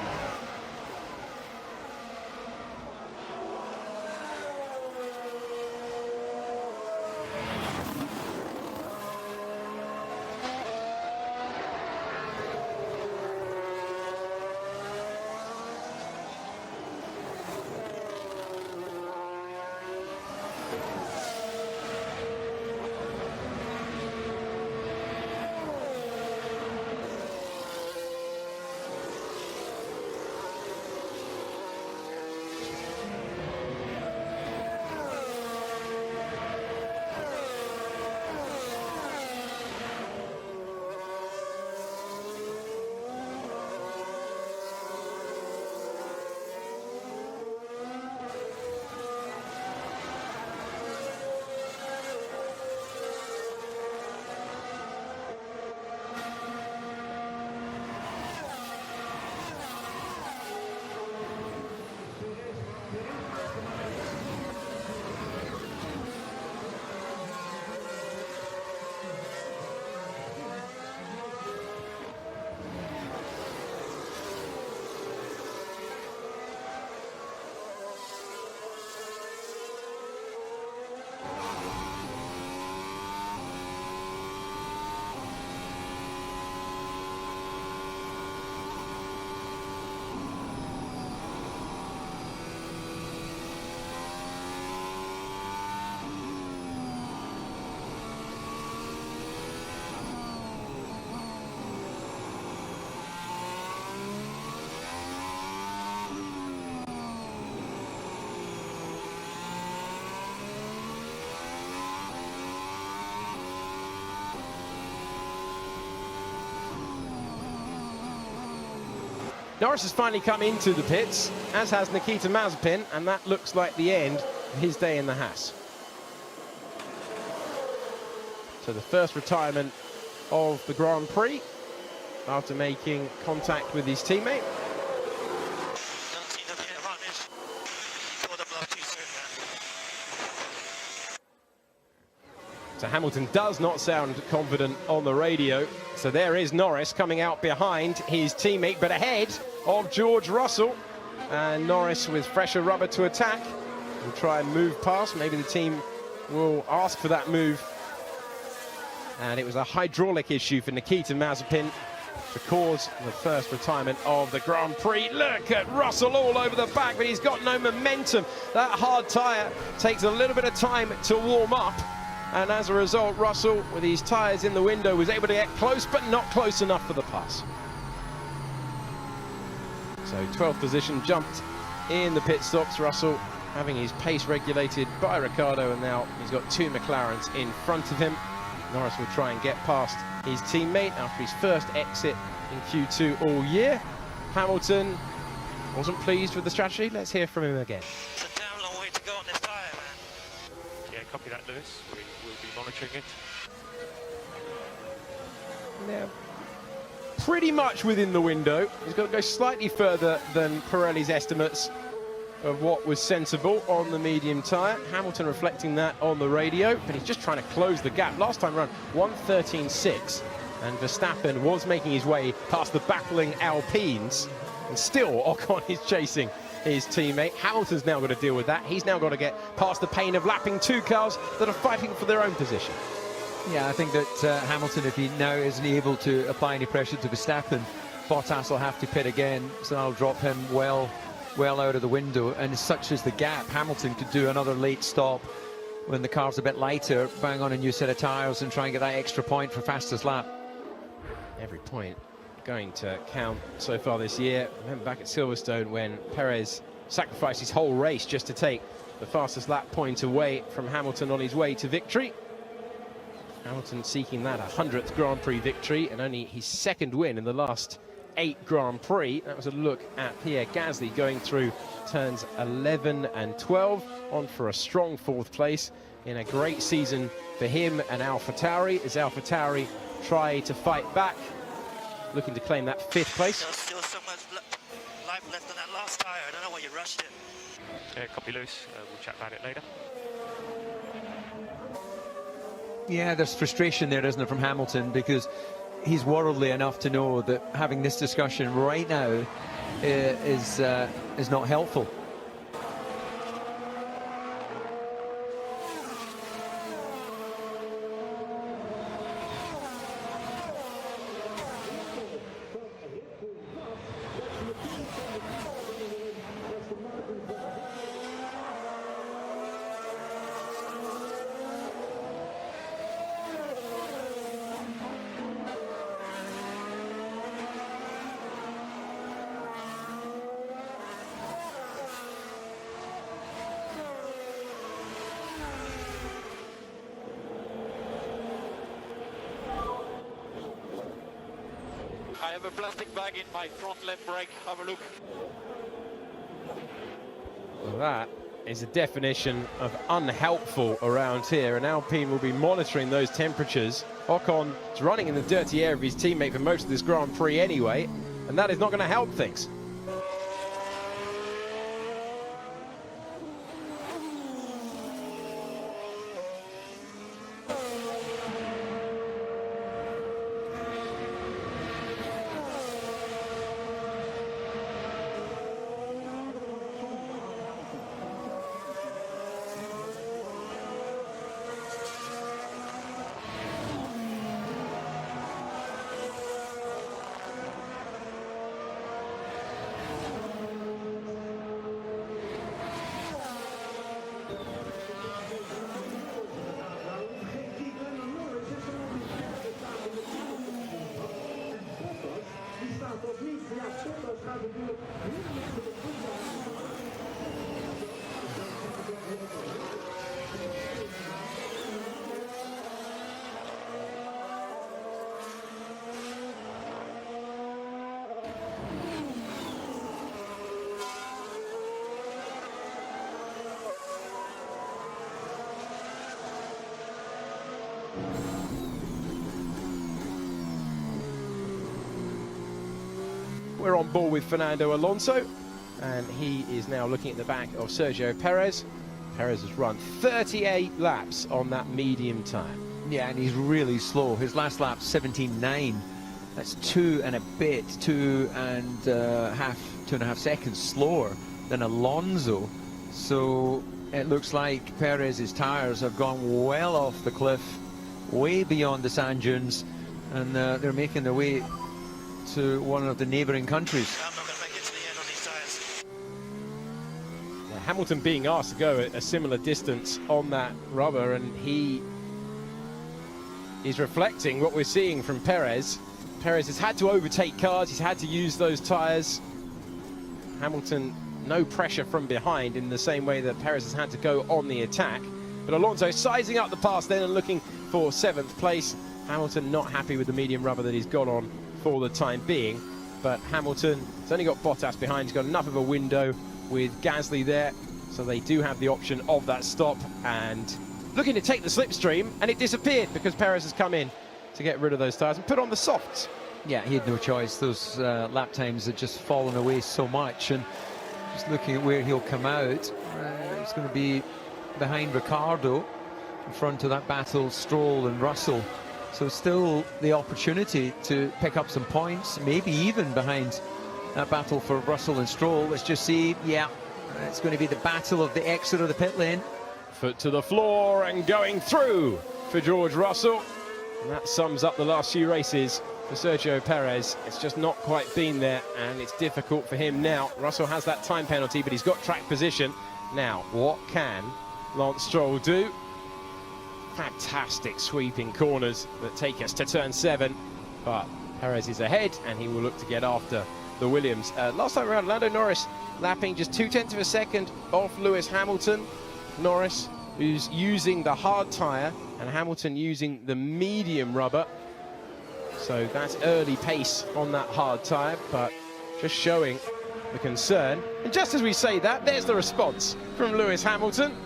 Norris has finally come into the pits, as has Nikita Mazepin, and that looks like the end of his day in the Haas. So the first retirement of the Grand Prix after making contact with his teammate. So Hamilton does not sound confident on the radio. So there is Norris coming out behind his teammate, but ahead of George Russell. And Norris with fresher rubber to attack and try and move past. Maybe the team will ask for that move. And it was a hydraulic issue for Nikita Mazepin to cause the first retirement of the Grand Prix. Look at Russell all over the back, but he's got no momentum. That hard tyre takes a little bit of time to warm up. And as a result, Russell, with his tyres in the window, was able to get close, but not close enough for the pass. So 12th position, jumped in the pit stops. Russell having his pace regulated by Ricciardo, and now he's got two McLarens in front of him. Norris will try and get past his teammate after his first exit in Q2 all year. Hamilton wasn't pleased with the strategy. Let's hear from him again. It's a damn long way to go on this tyre, man. Yeah, copy that, Lewis. We will be monitoring it. Now, pretty much within the window. He's got to go slightly further than Pirelli's estimates of what was sensible on the medium tyre. Hamilton reflecting that on the radio, but he's just trying to close the gap. Last time around, 1:13.6, and Verstappen was making his way past the battling Alpines, and still Ocon is chasing his teammate. Hamilton's now got to deal with that. He's now got to get past the pain of lapping two cars that are fighting for their own position. Yeah, I think that Hamilton, if he now isn't able to apply any pressure to Verstappen, Bottas will have to pit again, so that'll drop him well out of the window. And such as the gap, Hamilton could do another late stop when the car's a bit lighter, bang on a new set of tyres and try and get that extra point for fastest lap. Every point going to count so far this year. Remember back at Silverstone when Perez sacrificed his whole race just to take the fastest lap point away from Hamilton on his way to victory. Hamilton seeking that 100th Grand Prix victory and only his second win in the last 8 Grand Prix. That was a look at Pierre Gasly going through turns 11 and 12, on for a strong 4th place in a great season for him and AlphaTauri, as AlphaTauri try to fight back, looking to claim that 5th place. There's still so much life left on that last tyre. I don't know why you rushed it. Yeah, copy, Lewis. We'll chat about it later. Yeah, there's frustration there, isn't there, from Hamilton, because he's worldly enough to know that having this discussion right now is not helpful. I have a plastic bag in my front left brake. Have a look. Well, that is a definition of unhelpful around here, and Alpine will be monitoring those temperatures. Ocon is running in the dirty air of his teammate for most of this Grand Prix anyway, and that is not going to help things. we're on board with Fernando Alonso, and he is now looking at the back of Sergio Perez. Perez has run 38 laps on that medium time. Yeah, and he's really slow. His last lap, 17.9. That's 2.5 seconds slower than Alonso. So it looks like Perez's tyres have gone well off the cliff, way beyond the sand dunes, and they're making their way to one of the neighbouring countries. I'm not going to make it to the end on these tyres. Well, Hamilton being asked to go a similar distance on that rubber, and he is reflecting what we're seeing from Perez. Perez has had to overtake cars, he's had to use those tyres. Hamilton, no pressure from behind in the same way that Perez has had to go on the attack. But Alonso sizing up the pass then and looking for 7th place. Hamilton not happy with the medium rubber that he's got on for the time being. But Hamilton has only got Bottas behind. He's got enough of a window with Gasly there. So they do have the option of that stop. And looking to take the slipstream, and it disappeared because Perez has come in to get rid of those tyres and put on the softs. Yeah, he had no choice. Those lap times had just fallen away so much. And just looking at where he'll come out, it's going to be behind Ricciardo, in front of that battle, Stroll and Russell. So still the opportunity to pick up some points, maybe even behind that battle for Russell and Stroll. Let's just see. Yeah, it's going to be the battle of the exit of the pit lane. Foot to the floor and going through for George Russell. And that sums up the last few races for Sergio Perez. It's just not quite been there, and it's difficult for him now. Russell has that time penalty, but he's got track position. Now, what can Lance Stroll do? Fantastic sweeping corners that take us to turn 7, but Perez is ahead, and he will look to get after the Williams. Last time around, Lando Norris lapping just 0.2 of a second off Lewis Hamilton. Norris, who's using the hard tyre, and Hamilton using the medium rubber. So that's early pace on that hard tyre, but just showing the concern. And just as we say that, there's the response from Lewis Hamilton.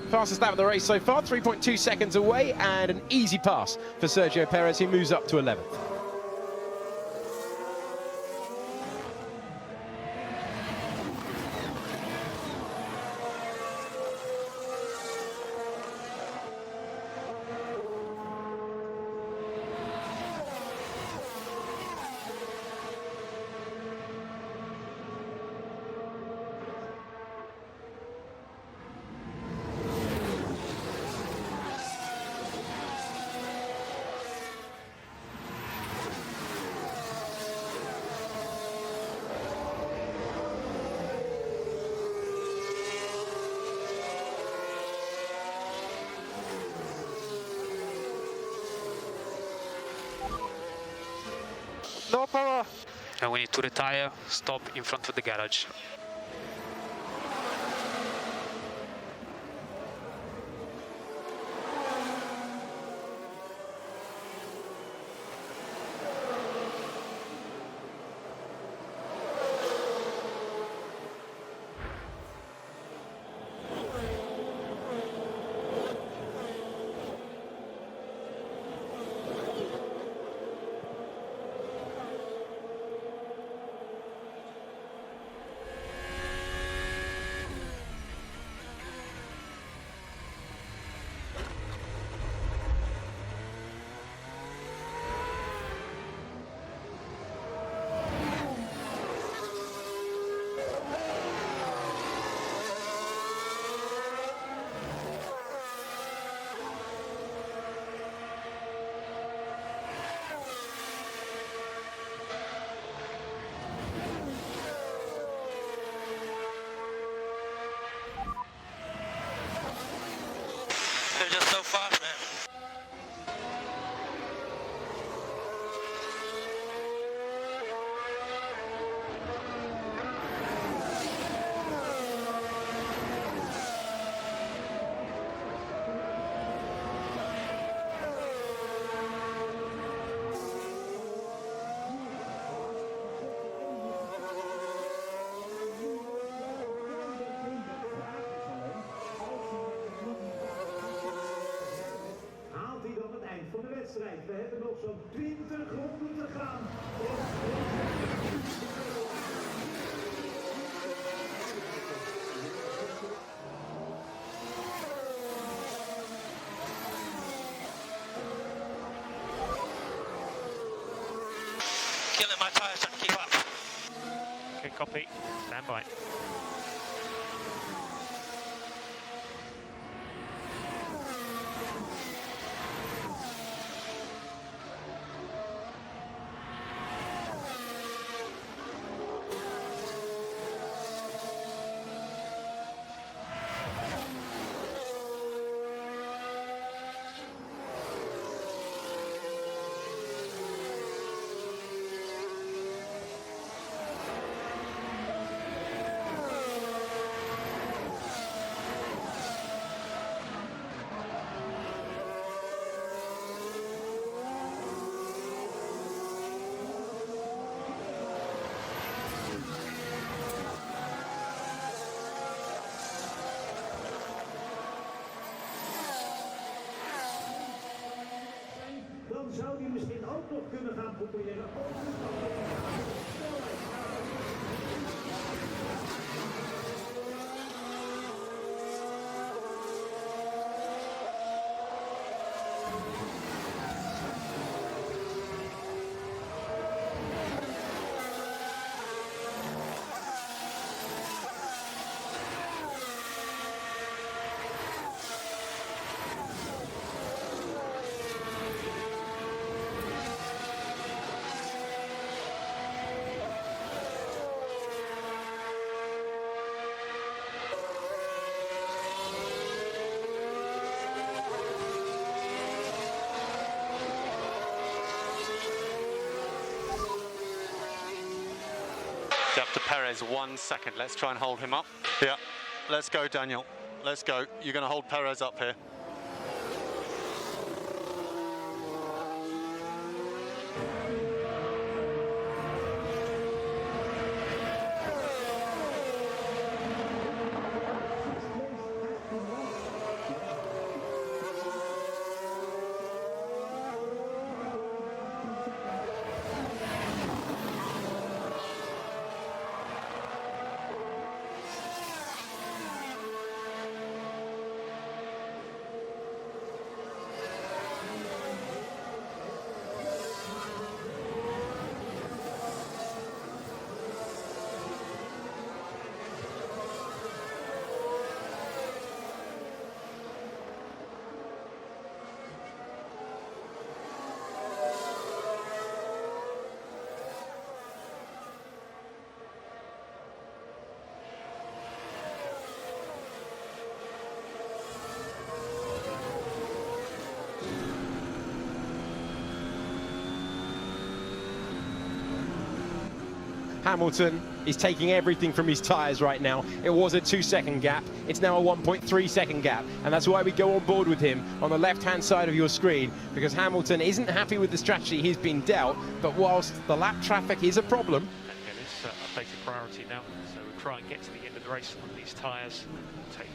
Fastest lap of the race so far, 3.2 seconds away, and an easy pass for Sergio Perez, who moves up to 11th. No power. And we need to retire, stop in front of the garage. They're just so fast, man. Copy. Stand by. Dan zou die misschien ook nog kunnen gaan proberen. Up to Perez, 1 second. Let's try and hold him up. Yeah, let's go, Daniel. Let's go. You're going to hold Perez up here. Hamilton is taking everything from his tyres right now. It was a 2-second gap. It's now a 1.3-second gap. And that's why we go on board with him on the left-hand side of your screen, because Hamilton isn't happy with the strategy he's been dealt. But whilst the lap traffic is a problem... Okay, this updated priority now. So we'll try and get to the end of the race on these tyres. Take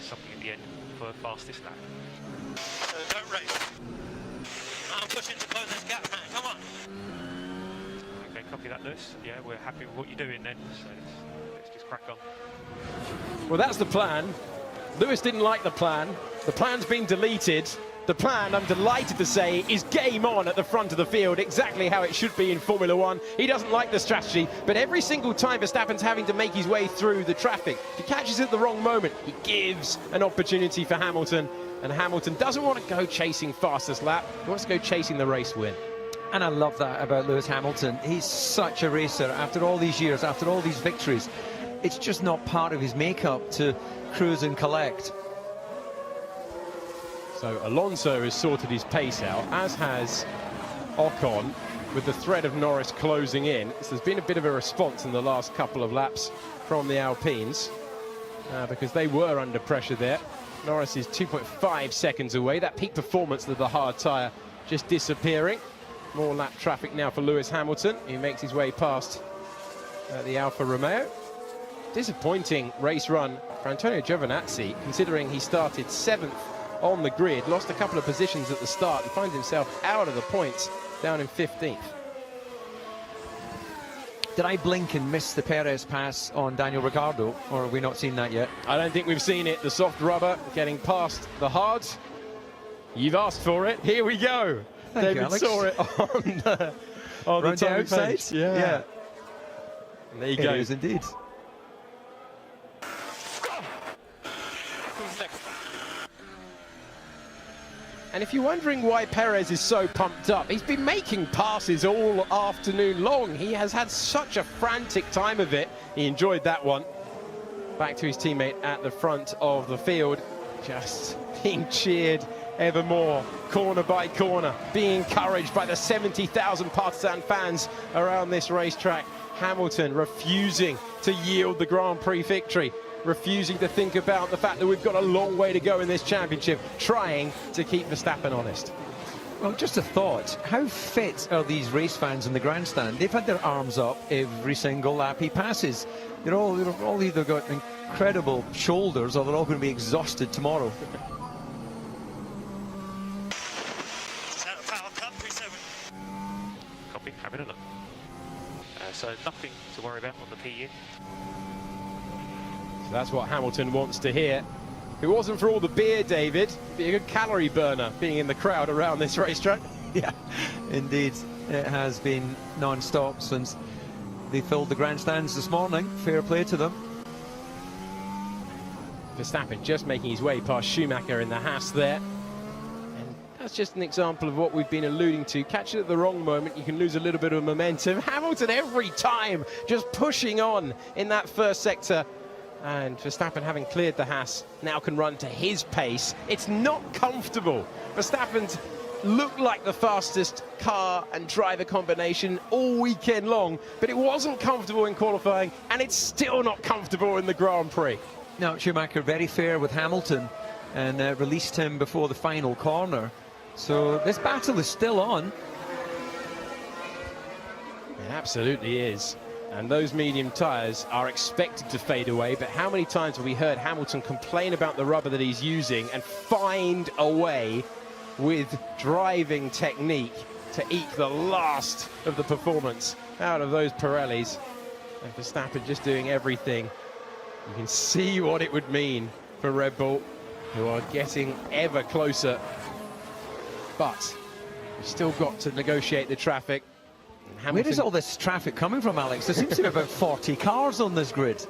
something at the end for fastest lap. Don't race. I'm pushing to close this gap, man. Come on. Okay, copy that, Lewis. Yeah, we're happy with what you're doing then, so let's just crack on. Well, that's the plan. Lewis didn't like the plan. The plan's been deleted. The plan, I'm delighted to say, is game on at the front of the field, exactly how it should be in Formula One. He doesn't like the strategy, but every single time Verstappen's having to make his way through the traffic, if he catches it at the wrong moment, he gives an opportunity for Hamilton, and Hamilton doesn't want to go chasing fastest lap, he wants to go chasing the race win. And I love that about Lewis Hamilton. He's such a racer. After all these years, after all these victories, it's just not part of his makeup to cruise and collect. So Alonso has sorted his pace out, as has Ocon, with the threat of Norris closing in. So there's been a bit of a response in the last couple of laps from the Alpines, because they were under pressure there. Norris is 2.5 seconds away. That peak performance of the hard tyre just disappearing. More lap traffic now for Lewis Hamilton. He makes his way past the Alfa Romeo. Disappointing race run for Antonio Giovinazzi, considering he started 7th on the grid, lost a couple of positions at the start and finds himself out of the points, down in 15th. Did I blink and miss the Perez pass on Daniel Ricciardo, or have we not seen that yet? I don't think we've seen it. The soft rubber getting past the hard. You've asked for it. Here we go. David saw it on the outside. Yeah. There you go. It is indeed. Who's next? And if you're wondering why Perez is so pumped up, he's been making passes all afternoon long. He has had such a frantic time of it. He enjoyed that one. Back to his teammate at the front of the field, just being cheered ever more, corner by corner, being encouraged by the 70,000 partisan fans around this racetrack. Hamilton refusing to yield the Grand Prix victory, refusing to think about the fact that we've got a long way to go in this championship, trying to keep Verstappen honest. Well, just a thought, how fit are these race fans in the grandstand? They've had their arms up every single lap he passes. They've all either got incredible shoulders or they're all going to be exhausted tomorrow. Copy, having a look. So nothing to worry about on the PU. So that's what Hamilton wants to hear. If it wasn't for all the beer, David, it'd be a good calorie burner being in the crowd around this racetrack. Yeah, indeed. It has been non-stop since they filled the grandstands this morning. Fair play to them. Verstappen just making his way past Schumacher in the Haas there. And that's just an example of what we've been alluding to. Catch it at the wrong moment, you can lose a little bit of momentum. Hamilton every time just pushing on in that first sector. And Verstappen, having cleared the Haas, now can run to his pace. It's not comfortable. Verstappen's looked like the fastest car and driver combination all weekend long, but it wasn't comfortable in qualifying, and it's still not comfortable in the Grand Prix. Now, Schumacher very fair with Hamilton and released him before the final corner. So this battle is still on. It absolutely is. And those medium tyres are expected to fade away, but how many times have we heard Hamilton complain about the rubber that he's using and find a way with driving technique to eke the last of the performance out of those Pirellis? And Verstappen just doing everything. You can see what it would mean for Red Bull, who are getting ever closer. But we've still got to negotiate the traffic. Where is all this traffic coming from, Alex? There seems to be about 40 cars on this grid.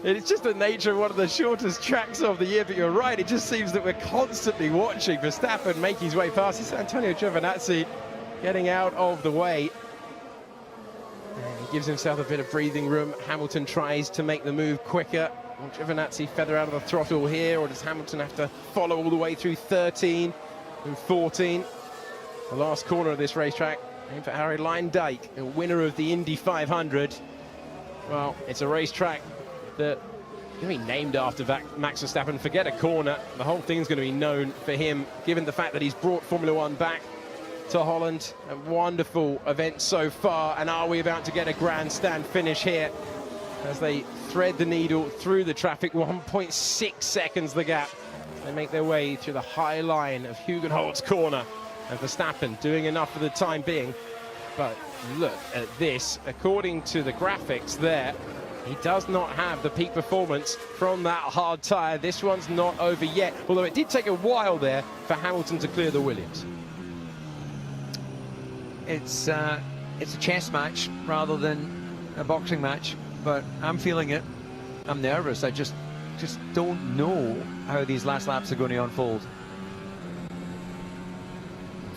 It's just the nature of one of the shortest tracks of the year, but you're right, it just seems that we're constantly watching Verstappen make his way past. It's Antonio Giovinazzi getting out of the way. And he gives himself a bit of breathing room. Hamilton tries to make the move quicker. Will Giovinazzi feather out of the throttle here, or does Hamilton have to follow all the way through 13 and 14? The last corner of this racetrack. And for Harry Lyndyke, a winner of the Indy 500. Well, it's a racetrack that going to be named after Max Verstappen. Forget a corner. The whole thing's going to be known for him, given the fact that he's brought Formula One back to Holland. A wonderful event so far. And are we about to get a grandstand finish here as they thread the needle through the traffic? 1.6 seconds the gap. They make their way through the high line of Hugenholtz corner. And Verstappen doing enough for the time being. But look at this. According to the graphics there, he does not have the peak performance from that hard tyre. This one's not over yet, although it did take a while there for Hamilton to clear the Williams. It's a chess match rather than a boxing match, but I'm feeling it. I'm nervous. I just don't know how these last laps are going to unfold.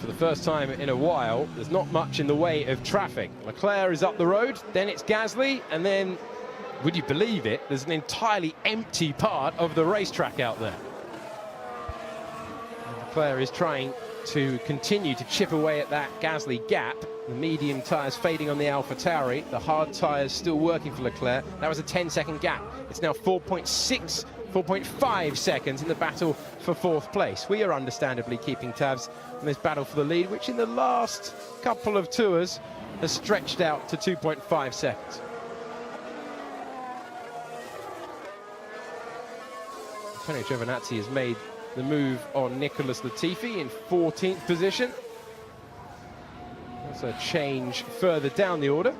For the first time in a while, there's not much in the way of traffic. Leclerc is up the road, then it's Gasly, and then, would you believe it, there's an entirely empty part of the racetrack out there. And Leclerc is trying to continue to chip away at that Gasly gap. The medium tyres fading on the AlphaTauri, the hard tyres still working for Leclerc. That was a 10-second gap. It's now 4.5 seconds in the battle for fourth place. We are understandably keeping tabs on this battle for the lead, which in the last couple of tours has stretched out to 2.5 seconds. Antonio Giovinazzi has made the move on Nicholas Latifi in 14th position. That's a change further down the order.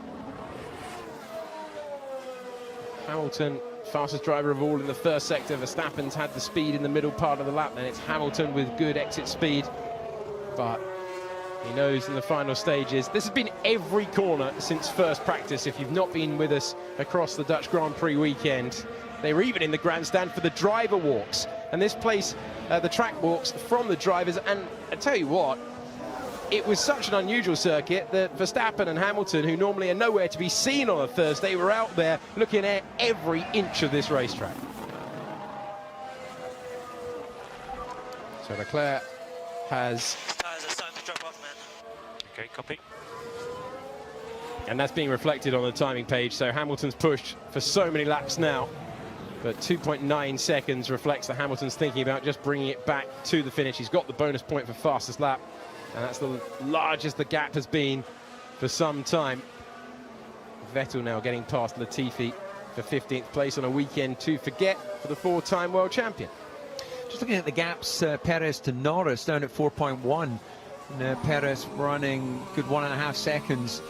Hamilton, fastest driver of all in the first sector. Verstappen's had the speed in the middle part of the lap, and it's Hamilton with good exit speed. But He knows in the final stages, this has been every corner since first practice. If you've not been with us across the Dutch Grand Prix weekend, they were even in the grandstand for the driver walks. And this place, the track walks from the drivers. And I tell you what, it was such an unusual circuit that Verstappen and Hamilton, who normally are nowhere to be seen on a Thursday, were out there looking at every inch of this racetrack. So Leclerc has... Tyres are starting to drop off, man. Okay, copy. And that's being reflected on the timing page. So Hamilton's pushed for so many laps now. But 2.9 seconds reflects that Hamilton's thinking about just bringing it back to the finish. He's got the bonus point for fastest lap. And that's the largest the gap has been for some time. Vettel now getting past Latifi for 15th place on a weekend to forget for the four-time world champion. Just looking at the gaps, Perez to Norris down at 4.1. And Perez running good 1.5 seconds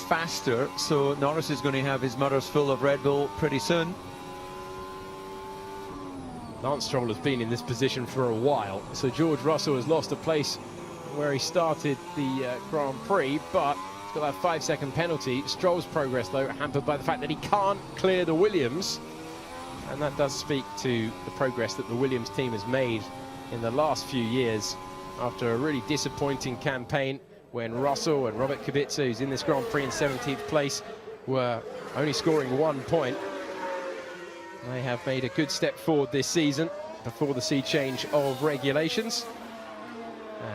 faster. So Norris is going to have his mudders full of Red Bull pretty soon. Lance Stroll has been in this position for a while. So George Russell has lost a place where he started the Grand Prix, but he's got that 5-second penalty. Stroll's progress, though, hampered by the fact that he can't clear the Williams. And that does speak to the progress that the Williams team has made in the last few years after a really disappointing campaign when Russell and Robert Kubica, who's in this Grand Prix in 17th place, were only scoring 1 point. They have made a good step forward this season before the sea change of regulations.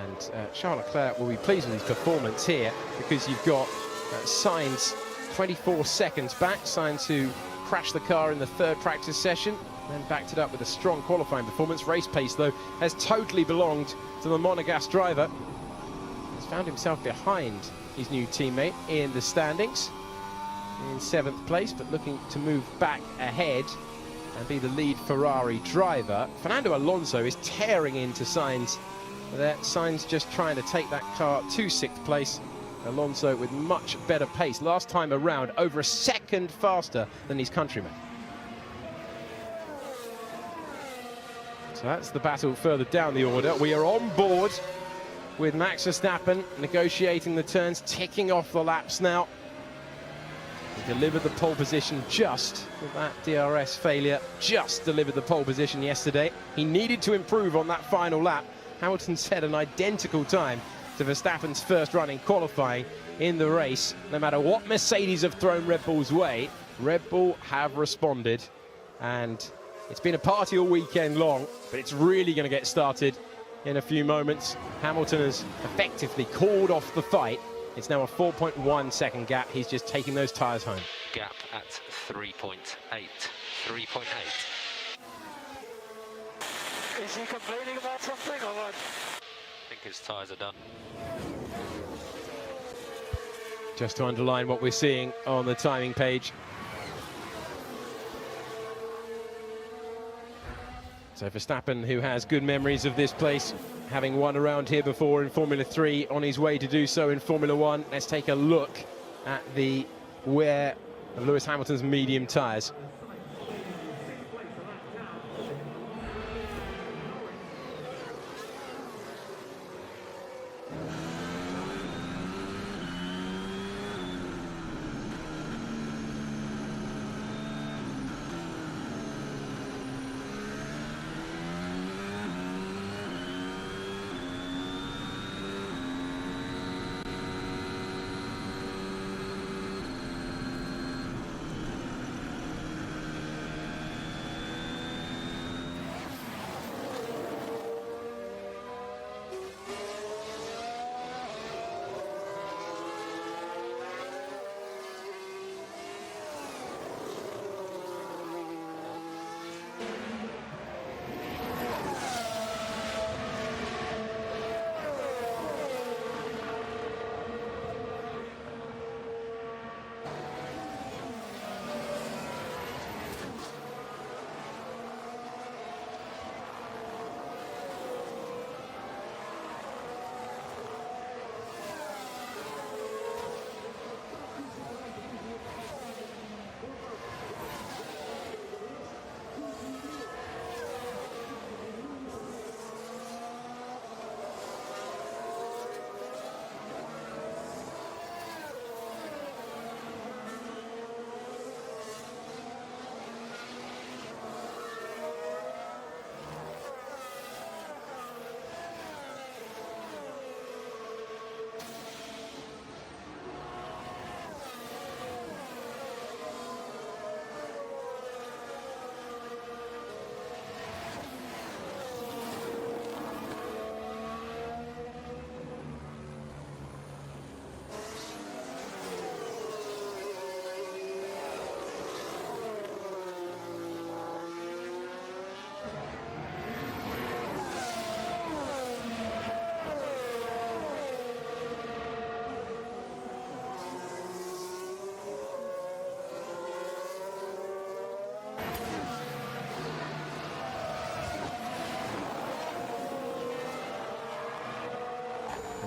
And Charles Leclerc will be pleased with his performance here because you've got Sainz 24 seconds back. Sainz who crashed the car in the third practice session, then backed it up with a strong qualifying performance. Race pace, though, has totally belonged to the Monegasque driver. He's found himself behind his new teammate in the standings in 7th place, but looking to move back ahead and be the lead Ferrari driver. Fernando Alonso is tearing into Sainz. There, Sainz just trying to take that car to 6th place. Alonso with much better pace. Last time around, over a second faster than his countrymen. So that's the battle further down the order. We are on board with Max Verstappen negotiating the turns, ticking off the laps now. He delivered the pole position just with that DRS failure, just delivered the pole position yesterday. He needed to improve on that final lap. Hamilton set an identical time to Verstappen's first run in qualifying in the race. No matter what Mercedes have thrown Red Bull's way, Red Bull have responded. And it's been a party all weekend long, but it's really going to get started in a few moments. Hamilton has effectively called off the fight. It's now a 4.1 second gap. He's just taking those tyres home. Gap at 3.8. 3.8. Is he complaining about something or what? I think his tyres are done. Just to underline what we're seeing on the timing page. So Verstappen, who has good memories of this place, having won around here before in Formula 3, on his way to do so in Formula 1. Let's take a look at the wear of Lewis Hamilton's medium tyres.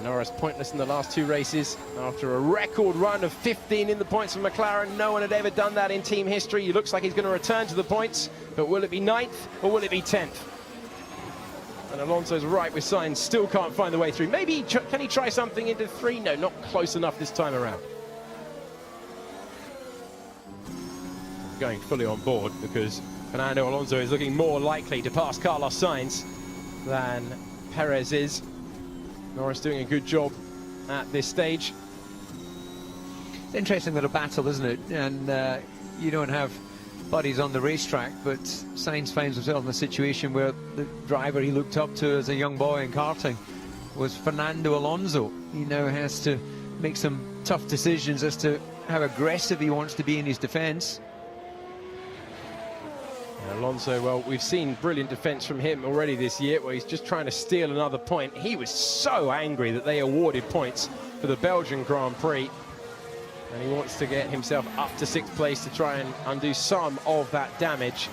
Norris pointless in the last 2 races. After a record run of 15 in the points for McLaren, no one had ever done that in team history. He looks like he's going to return to the points, but will it be 9th or will it be 10th? And Alonso's right with Sainz, still can't find the way through. Maybe, can he try something into 3? No, not close enough this time around. Going fully on board because Fernando Alonso is looking more likely to pass Carlos Sainz than Perez is. Norris doing a good job at this stage. It's an interesting little battle, isn't it? And you don't have buddies on the racetrack, but Sainz finds himself in a situation where the driver he looked up to as a young boy in karting was Fernando Alonso. He now has to make some tough decisions as to how aggressive he wants to be in his defence. Alonso, well, we've seen brilliant defence from him already this year, where he's just trying to steal another point. He was so angry that they awarded points for the Belgian Grand Prix, and he wants to get himself up to 6th place to try and undo some of that damage.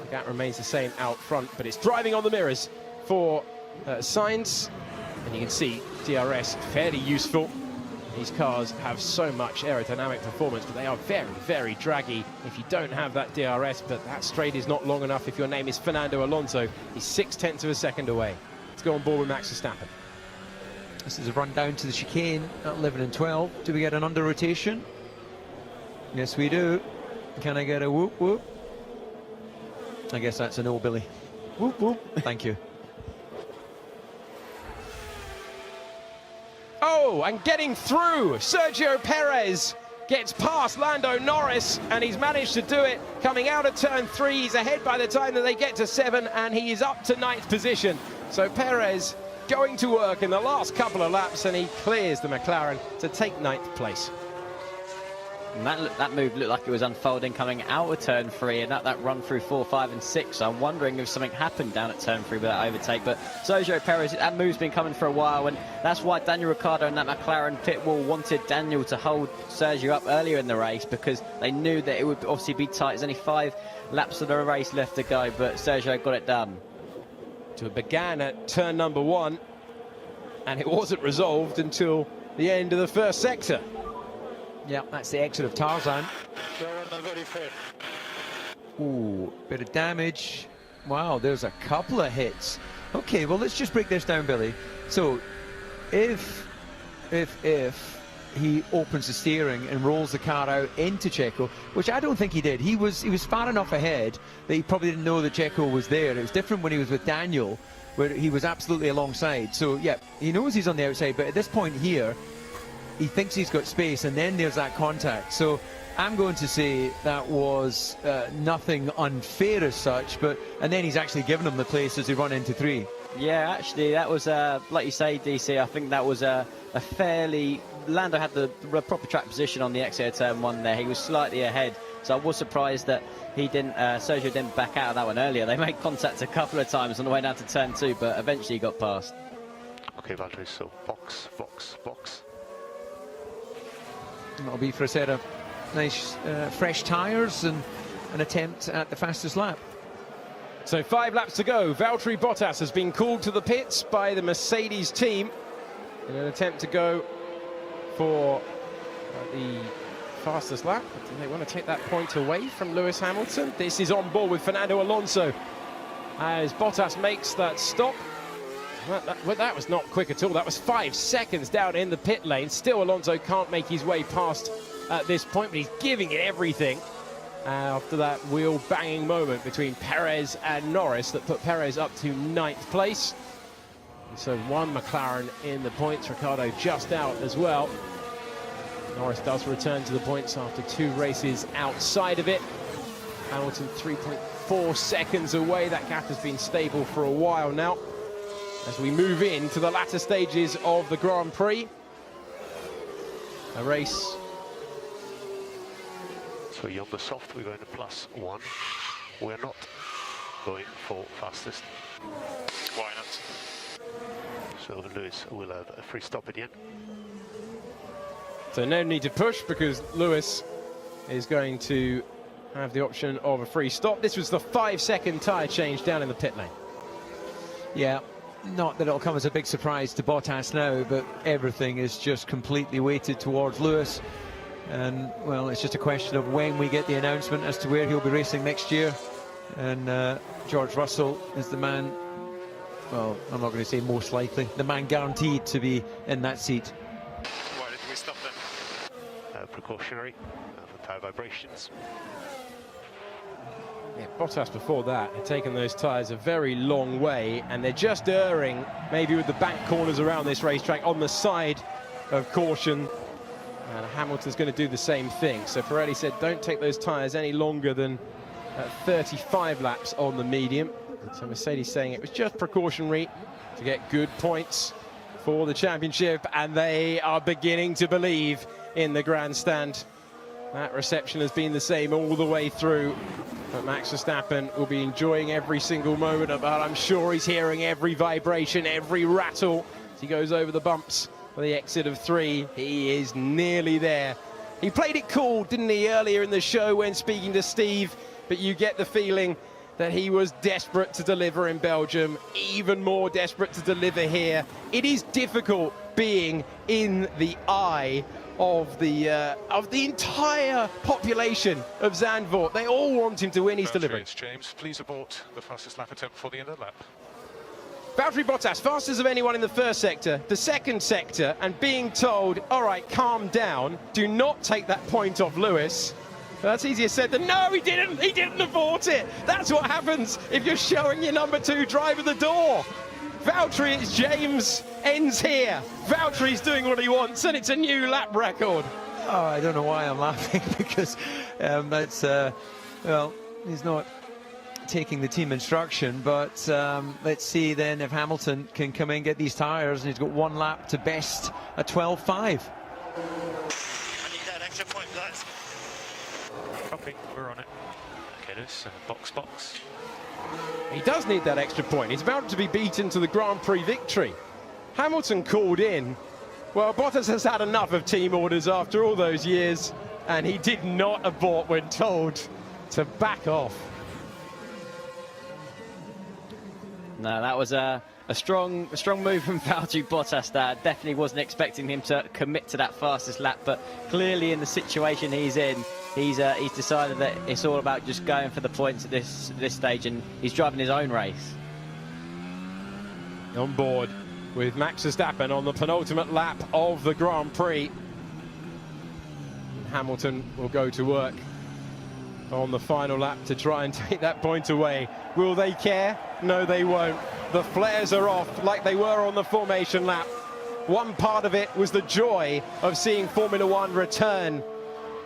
The gap remains the same out front, but it's driving on the mirrors for Sainz, and you can see DRS fairly useful. These cars have so much aerodynamic performance, but they are very, very draggy if you don't have that DRS. But that straight is not long enough if your name is Fernando Alonso. He's 0.6 of a second away. Let's go on board with Max Verstappen. This is a run down to the chicane at 11 and 12. Do we get an under rotation? Yes, we do. Can I get a whoop whoop? I guess that's a no, Billy. Whoop whoop. Thank you. Oh, and getting through, Sergio Perez gets past Lando Norris, and he's managed to do it coming out of turn 3. He's ahead by the time that they get to 7, and he is up to 9th position. So Perez going to work in the last couple of laps, and he clears the McLaren to take 9th place. And that move looked like it was unfolding coming out of turn 3, and that run through 4, 5 and 6. So I'm wondering if something happened down at turn 3 with that overtake. But Sergio Perez, that move's been coming for a while, and that's why Daniel Ricciardo and that McLaren pit wall wanted Daniel to hold Sergio up earlier in the race, because they knew that it would obviously be tight. There's only 5 laps of the race left to go, but Sergio got it done. So it began at turn number 1, and it wasn't resolved until the end of the first sector. Yeah, that's the exit of Tarzan. Ooh, bit of damage. Wow, there's a couple of hits. Okay, well, let's just break this down, Billy. So, if he opens the steering and rolls the car out into Checo, which I don't think he did. He was far enough ahead that he probably didn't know that Checo was there. It was different when he was with Daniel, where he was absolutely alongside. So, yeah, he knows he's on the outside, but at this point here, he thinks he's got space, and then there's that contact. So I'm going to say that was nothing unfair as such, and then he's actually given him the place as he run into 3. Yeah, actually, that was, like you say, DC, I think that was a fairly... Lando had the proper track position on the exit of turn 1 there. He was slightly ahead, so I was surprised that he didn't, Sergio didn't back out of that one earlier. They made contact a couple of times on the way down to turn 2, but eventually he got past. Okay, Valtteri, so box, box, box. That'll be for a set of nice fresh tyres and an attempt at the fastest lap. So 5 laps to go. Valtteri Bottas has been called to the pits by the Mercedes team in an attempt to go for the fastest lap. Do they want to take that point away from Lewis Hamilton? This is on board with Fernando Alonso as Bottas makes that stop. Well, that was not quick at all. That was 5 seconds down in the pit lane. Still, Alonso can't make his way past at this point, but he's giving it everything after that wheel-banging moment between Perez and Norris that put Perez up to 9th place. And so 1 McLaren in the points, Ricciardo just out as well. Norris does return to the points after 2 races outside of it. Hamilton 3.4 seconds away. That gap has been stable for a while now. As we move into the latter stages of the Grand Prix, a race. So you're on the soft, we're going to +1. We're not going for fastest. Why not? So Lewis will have a free stop at the end. So no need to push because Lewis is going to have the option of a free stop. This was the 5-second tyre change down in the pit lane. Yeah. not that it'll come as a big surprise to Bottas now, but everything is just completely weighted towards Lewis. And, well, it's just a question of when we get the announcement as to where he'll be racing next year. And George Russell is the man, well, I'm not going to say most likely, the man guaranteed to be in that seat. Why did we stop them? Precautionary for tyre vibrations. Yeah, Bottas before that had taken those tyres a very long way, and they're just erring, maybe with the bank corners around this racetrack, on the side of caution. And Hamilton's going to do the same thing. So Pirelli said don't take those tyres any longer than 35 laps on the medium. So Mercedes saying it was just precautionary to get good points for the championship, and they are beginning to believe in the grandstand. That reception has been the same all the way through, but Max Verstappen will be enjoying every single moment of it. I'm sure he's hearing every vibration, every rattle as he goes over the bumps for the exit of 3. He is nearly there. He played it cool, didn't he, earlier in the show when speaking to Steve, but you get the feeling that he was desperate to deliver in Belgium, even more desperate to deliver here. It is difficult being in the eye of the entire population of Zandvoort. They all want him to win. He's delivering. James, please abort the fastest lap attempt for the end of the lap. Valtteri Bottas, fastest of anyone in the first sector, the second sector, and being told, all right, calm down, do not take that point off Lewis. That's easier said than, no, he didn't abort it. That's what happens if you're showing your number 2 driver the door. Valtteri, it's James, ends here. Valtteri's doing what he wants, and it's a new lap record. Oh, I don't know why I'm laughing, because that's, well, he's not taking the team instruction, but let's see then if Hamilton can come in and get these tyres, and he's got 1 lap to best a 12.5. I need that extra point, guys. Copy, we're on it. Okay, Lewis, box. He does need that extra point. He's about to be beaten to the Grand Prix victory. Hamilton called in. Well, Bottas has had enough of team orders after all those years, and he did not abort when told to back off. No, that was a strong move from Valtteri Bottas there. Definitely wasn't expecting him to commit to that fastest lap, but clearly in the situation he's in, he's decided that it's all about just going for the points at this stage, and he's driving his own race. On board with Max Verstappen on the penultimate lap of the Grand Prix. Hamilton will go to work on the final lap to try and take that point away. Will they care? No, they won't. The flares are off like they were on the formation lap. One part of it was the joy of seeing Formula One return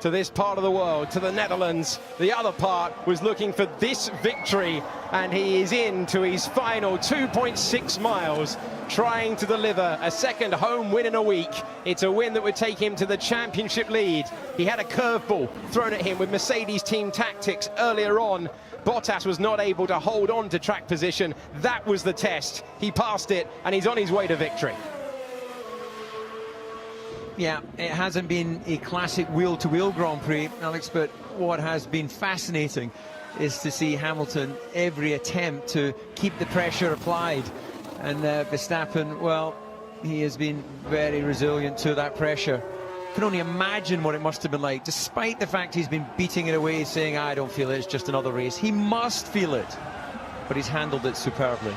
to this part of the world, to the Netherlands. The other part was looking for this victory, and he is into his final 2.6 miles, trying to deliver a second home win in a week. It's a win that would take him to the championship lead. He had a curveball thrown at him with Mercedes team tactics earlier on. Bottas was not able to hold on to track position. That was the test. He passed it, and he's on his way to victory. Yeah, it hasn't been a classic wheel-to-wheel Grand Prix, Alex, but what has been fascinating is to see Hamilton every attempt to keep the pressure applied. And Verstappen, well, he has been very resilient to that pressure. Can only imagine what it must have been like, despite the fact he's been beating it away, saying, I don't feel it, it's just another race. He must feel it, but he's handled it superbly.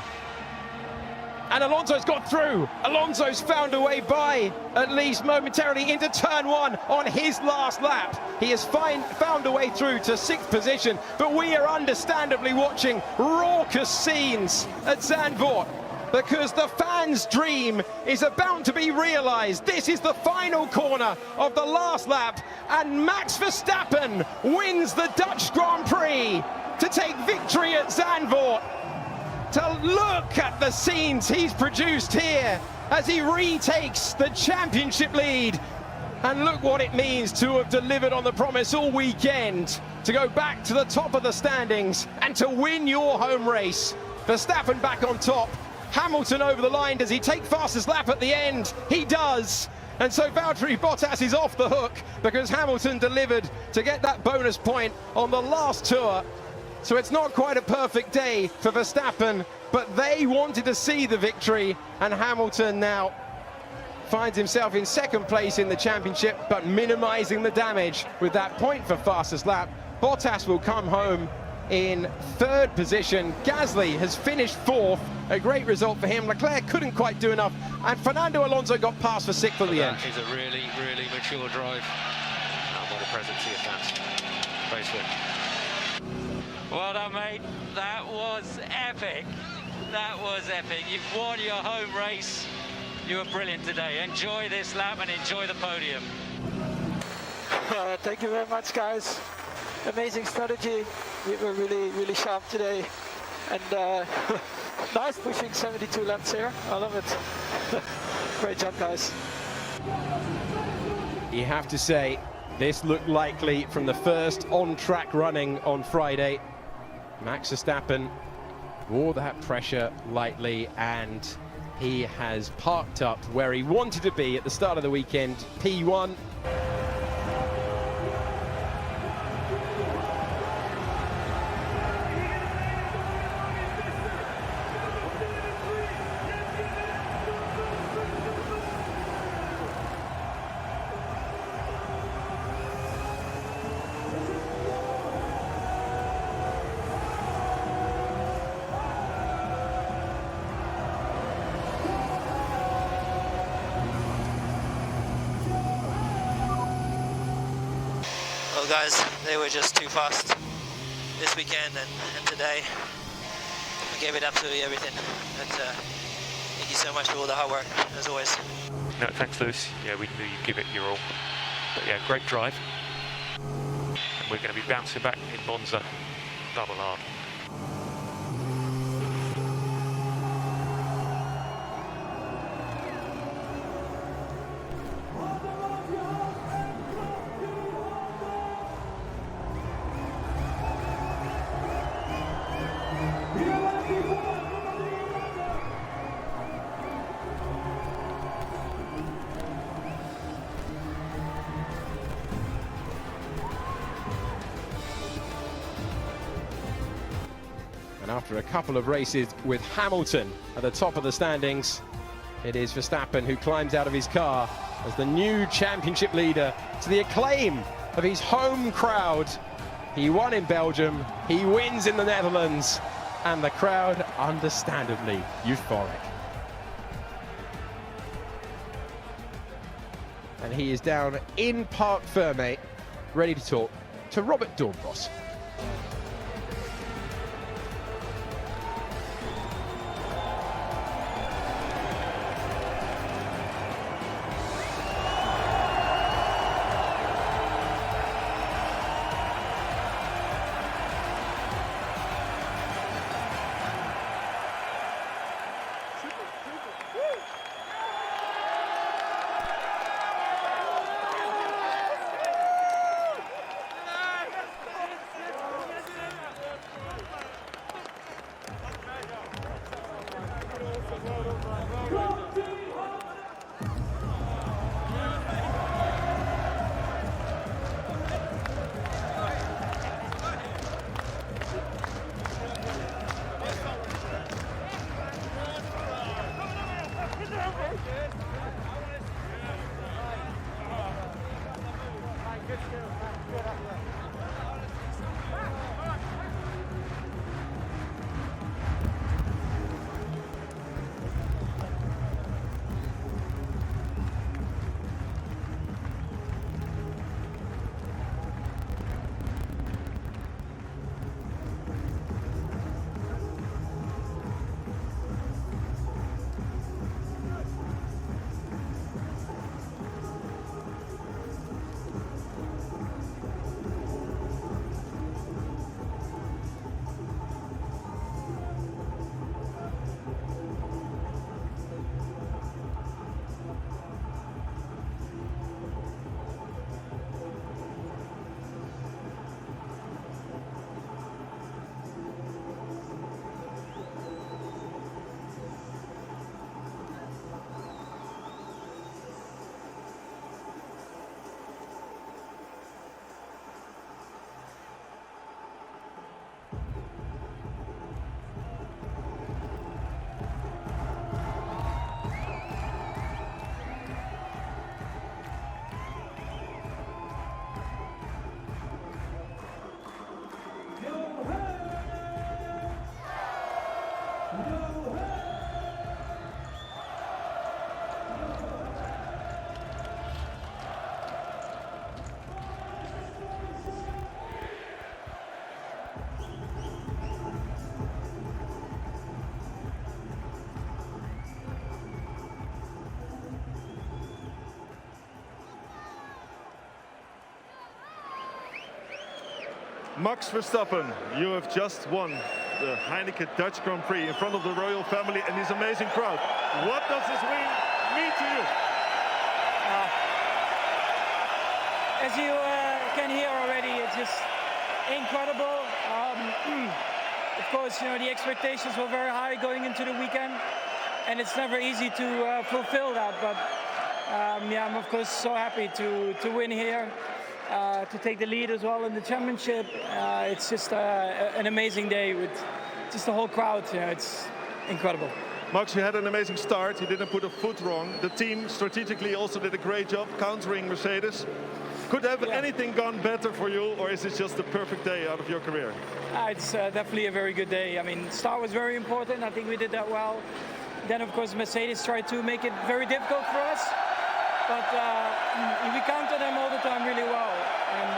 And Alonso's got through. Alonso's found a way by, at least momentarily, into turn 1 on his last lap. He has found a way through to 6th position, but we are understandably watching raucous scenes at Zandvoort, because the fans' dream is about to be realised. This is the final corner of the last lap, and Max Verstappen wins the Dutch Grand Prix to take victory at Zandvoort. To look at the scenes he's produced here as he retakes the championship lead. And look what it means to have delivered on the promise all weekend, to go back to the top of the standings and to win your home race. Verstappen back on top. Hamilton over the line. Does he take fastest lap at the end? He does. And so Valtteri Bottas is off the hook because Hamilton delivered to get that bonus point on the last tour So it's not quite a perfect day for Verstappen, but they wanted to see the victory, and Hamilton now finds himself in second place in the championship, but minimizing the damage with that point for fastest lap. Bottas will come home in third position. Gasly has finished fourth, a great result for him. Leclerc couldn't quite do enough, and Fernando Alonso got past for sixth at the end. That is a really, really mature drive. And what a present to your fans. Race win. Well done, mate. That was epic. That was epic. You've won your home race. You were brilliant today. Enjoy this lap and enjoy the podium. Thank you very much, guys. Amazing strategy. We were really, really sharp today. And nice pushing 72 laps here. I love it. Great job, guys. You have to say, this looked likely from the first on-track running on Friday. Max Verstappen wore that pressure lightly, and he has parked up where he wanted to be at the start of the weekend, P1. Well, guys, they were just too fast this weekend and today. I gave it absolutely everything. But thank you so much for all the hard work, as always. No, thanks, Lewis. Yeah, we knew you'd give it your all. But yeah, great drive. And we're going to be bouncing back in Monza, double hard. And after a couple of races with Hamilton at the top of the standings, it is Verstappen who climbs out of his car as the new championship leader, to the acclaim of his home crowd. He won in Belgium, he wins in the Netherlands, and the crowd understandably euphoric. And he is down in Parc Fermé, ready to talk to Robert Dornbos. Max Verstappen, you have just won the Heineken Dutch Grand Prix in front of the royal family and this amazing crowd. What does this mean to you? As you can hear already, it's just incredible. Of course, you know, the expectations were very high going into the weekend, and it's never easy to fulfill that. But yeah, I'm of course so happy to win here. To take the lead as well in the championship. It's just an amazing day with just the whole crowd. Yeah, it's incredible. Max, you had an amazing start. You didn't put a foot wrong. The team strategically also did a great job countering Mercedes. Could have anything gone better for you, or is this just the perfect day out of your career? It's definitely a very good day. I mean, start was very important. I think we did that well. Then, of course, Mercedes tried to make it very difficult for us. But we counter them all the time really well. And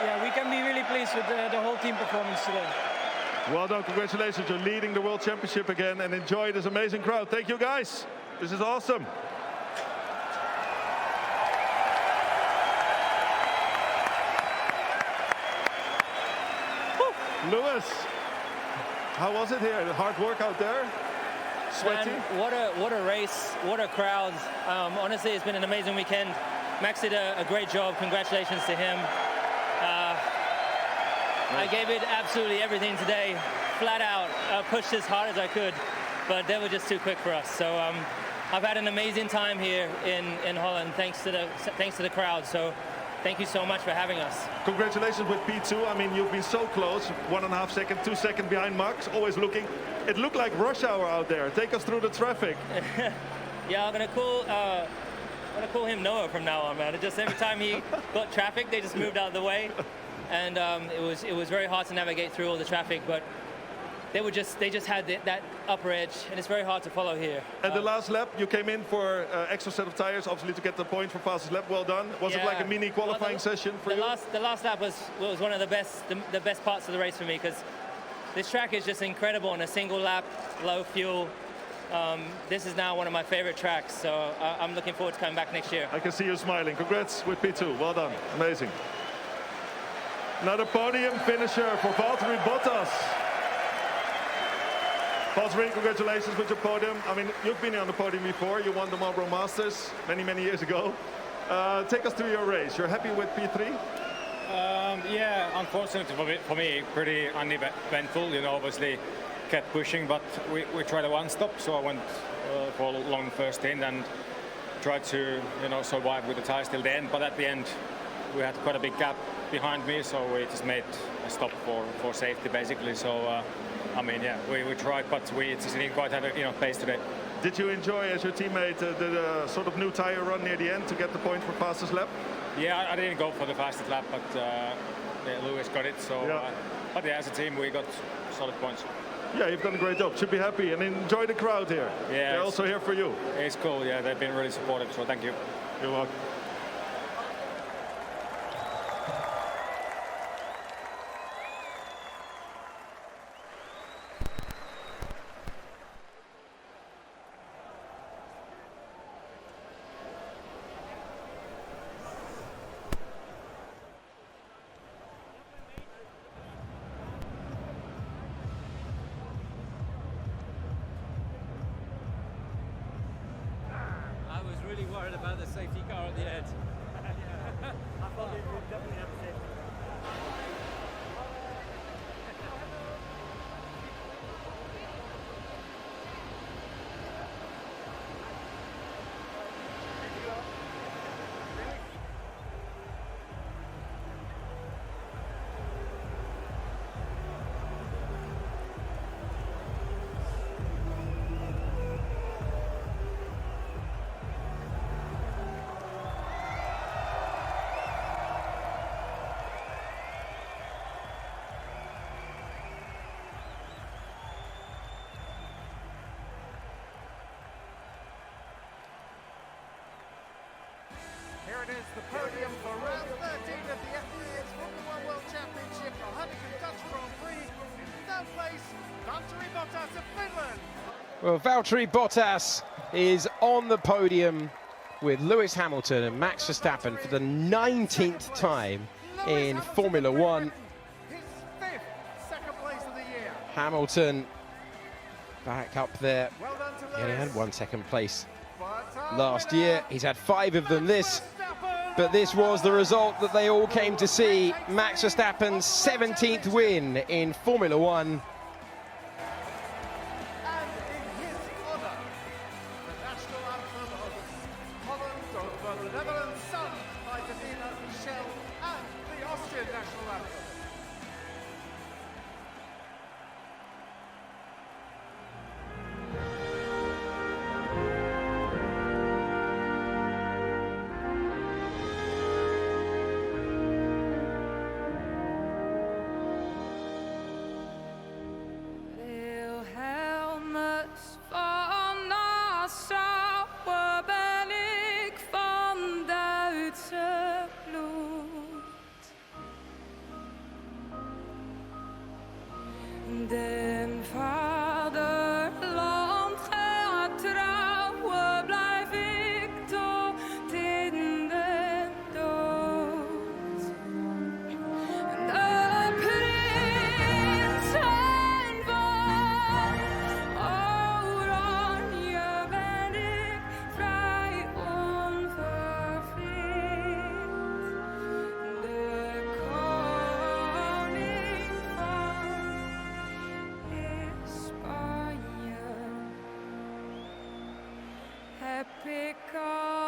yeah, we can be really pleased with the whole team performance today. Well done, congratulations. You're leading the World Championship again, and enjoy this amazing crowd. Thank you, guys. This is awesome. Lewis, how was it here? Hard work out there? Sweaty? Man, what a race, what a crowd. Honestly, it's been an amazing weekend. Max did a great job. Congratulations to him. I gave it absolutely everything today, flat out. Pushed as hard as I could, but they were just too quick for us. So I've had an amazing time here in Holland, thanks to the crowd. So thank you so much for having us. Congratulations with P2. I mean, you've been so close. 1.5 seconds, 2 seconds behind Max, always looking. It looked like rush hour out there. Take us through the traffic. Yeah, I'm gonna call him Noah from now on, man. It just every time he got traffic, they just moved out of the way, and it was very hard to navigate through all the traffic, but they just had that upper edge, and it's very hard to follow here. At the last lap, you came in for extra set of tires, obviously to get the point for fastest lap. Well done. Was it like a mini qualifying session for you? The last lap was one of the best parts of the race for me, because this track is just incredible on a single lap, low fuel. This is now one of my favorite tracks, so I'm looking forward to coming back next year. I can see you smiling. Congrats with P2. Well done. Amazing. Another podium finisher for Valtteri Bottas. Valtteri, congratulations with your podium. I mean, you've been on the podium before. You won the Marlboro Masters many years ago. Take us through your race. You're happy with P3? Yeah, unfortunately for me, pretty uneventful. You know, obviously kept pushing, but we tried a one-stop, so I went for a long first stint and tried to, you know, survive with the tires till the end. But at the end, we had quite a big gap behind me, so we just made a stop for safety, basically. So, I mean, yeah, we tried, but we just didn't quite have a pace today. Did you enjoy, as your teammate, the sort of new tire run near the end to get the point for fastest lap? Yeah, I didn't go for the fastest lap, but yeah, Lewis got it. So, yeah. But yeah, as a team, we got solid points. Yeah, you've done a great job. Should be happy and enjoy the crowd here. Yeah, they're also here for you. It's cool. Yeah, they've been really supportive. So thank you. You're welcome. Really worried about the safety car at the end. I thought we would definitely have a safety car. Here it is, the podium for round 13 of the FIA's Formula 1 World Championship, the Heineken Dutch Grand Prix. In third place, Valtteri Bottas of Finland. Well, Valtteri Bottas is on the podium with Lewis Hamilton and Max Verstappen for the 19th time in Formula 1. Hamilton back up there. He only had 1 second place last year. He's had 5 of them but this was the result that they all came to see. Max Verstappen's 17th win in Formula One. Den vaderland getrouwe blijf ik tot in de dood. De prinsen van Oranje ben ik vrij onvervreemd. De koning van Spanje heb ik altijd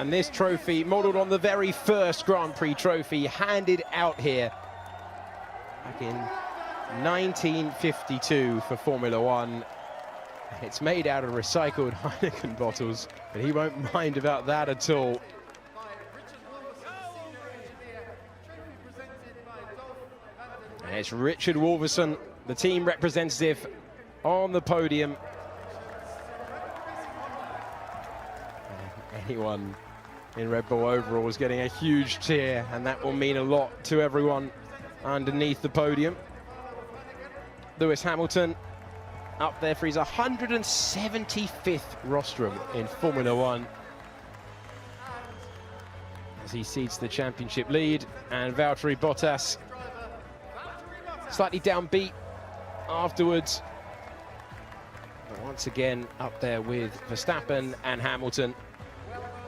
And this trophy, modelled on the very first Grand Prix trophy handed out here back in 1952 for Formula One. It's made out of recycled Heineken bottles, but he won't mind about that at all. And it's Richard Wolverson, the team representative, on the podium. And anyone in Red Bull overalls getting a huge cheer, and that will mean a lot to everyone underneath the podium. Lewis Hamilton up there for his 175th rostrum in Formula One as he cedes the championship lead, and Valtteri Bottas slightly downbeat afterwards, but once again up there with Verstappen and Hamilton.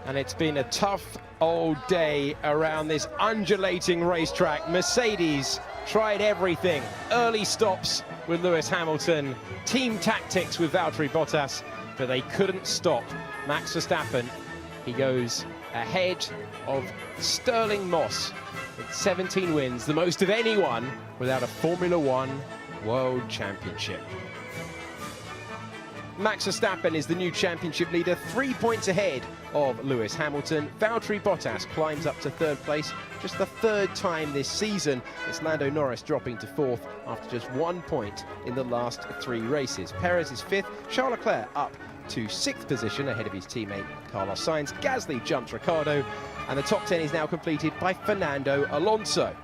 And it's been a tough old day around this undulating racetrack. Mercedes tried everything. Early stops with Lewis Hamilton, team tactics with Valtteri Bottas, but they couldn't stop Max Verstappen. He goes ahead of Sterling Moss with 17 wins, the most of anyone without a Formula One World Championship. Max Verstappen is the new championship leader, 3 points ahead of Lewis Hamilton. Valtteri Bottas climbs up to 3rd place, just the 3rd time this season. It's Lando Norris dropping to 4th after just 1 point in the last 3 races. Perez is 5th, Charles Leclerc up to 6th position ahead of his teammate Carlos Sainz. Gasly jumps Ricciardo, and the top 10 is now completed by Fernando Alonso.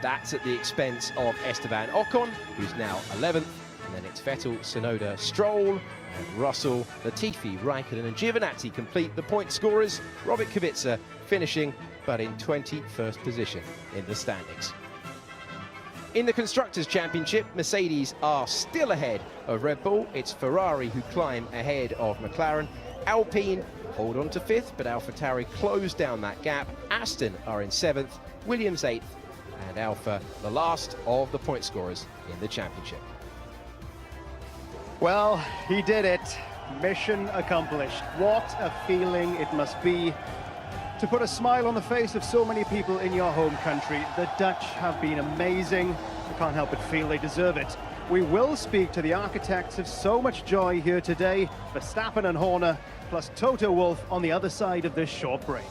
That's at the expense of Esteban Ocon, who's now 11th, and then it's Vettel, Tsunoda, Stroll, and Russell, Latifi, Raikkonen and Giovinazzi complete the point scorers. Robert Kubica finishing, but in 21st position in the standings. In the Constructors' Championship, Mercedes are still ahead of Red Bull. It's Ferrari who climb ahead of McLaren. Alpine hold on to 5th, but AlphaTauri close down that gap. Aston are in 7th, Williams 8th, and Alfa the last of the point scorers in the championship. Well, he did it. Mission accomplished. What a feeling it must be to put a smile on the face of so many people in your home country. The Dutch have been amazing. I can't help but feel they deserve it. We will speak to the architects of so much joy here today, Verstappen and Horner, plus Toto Wolff on the other side of this short break.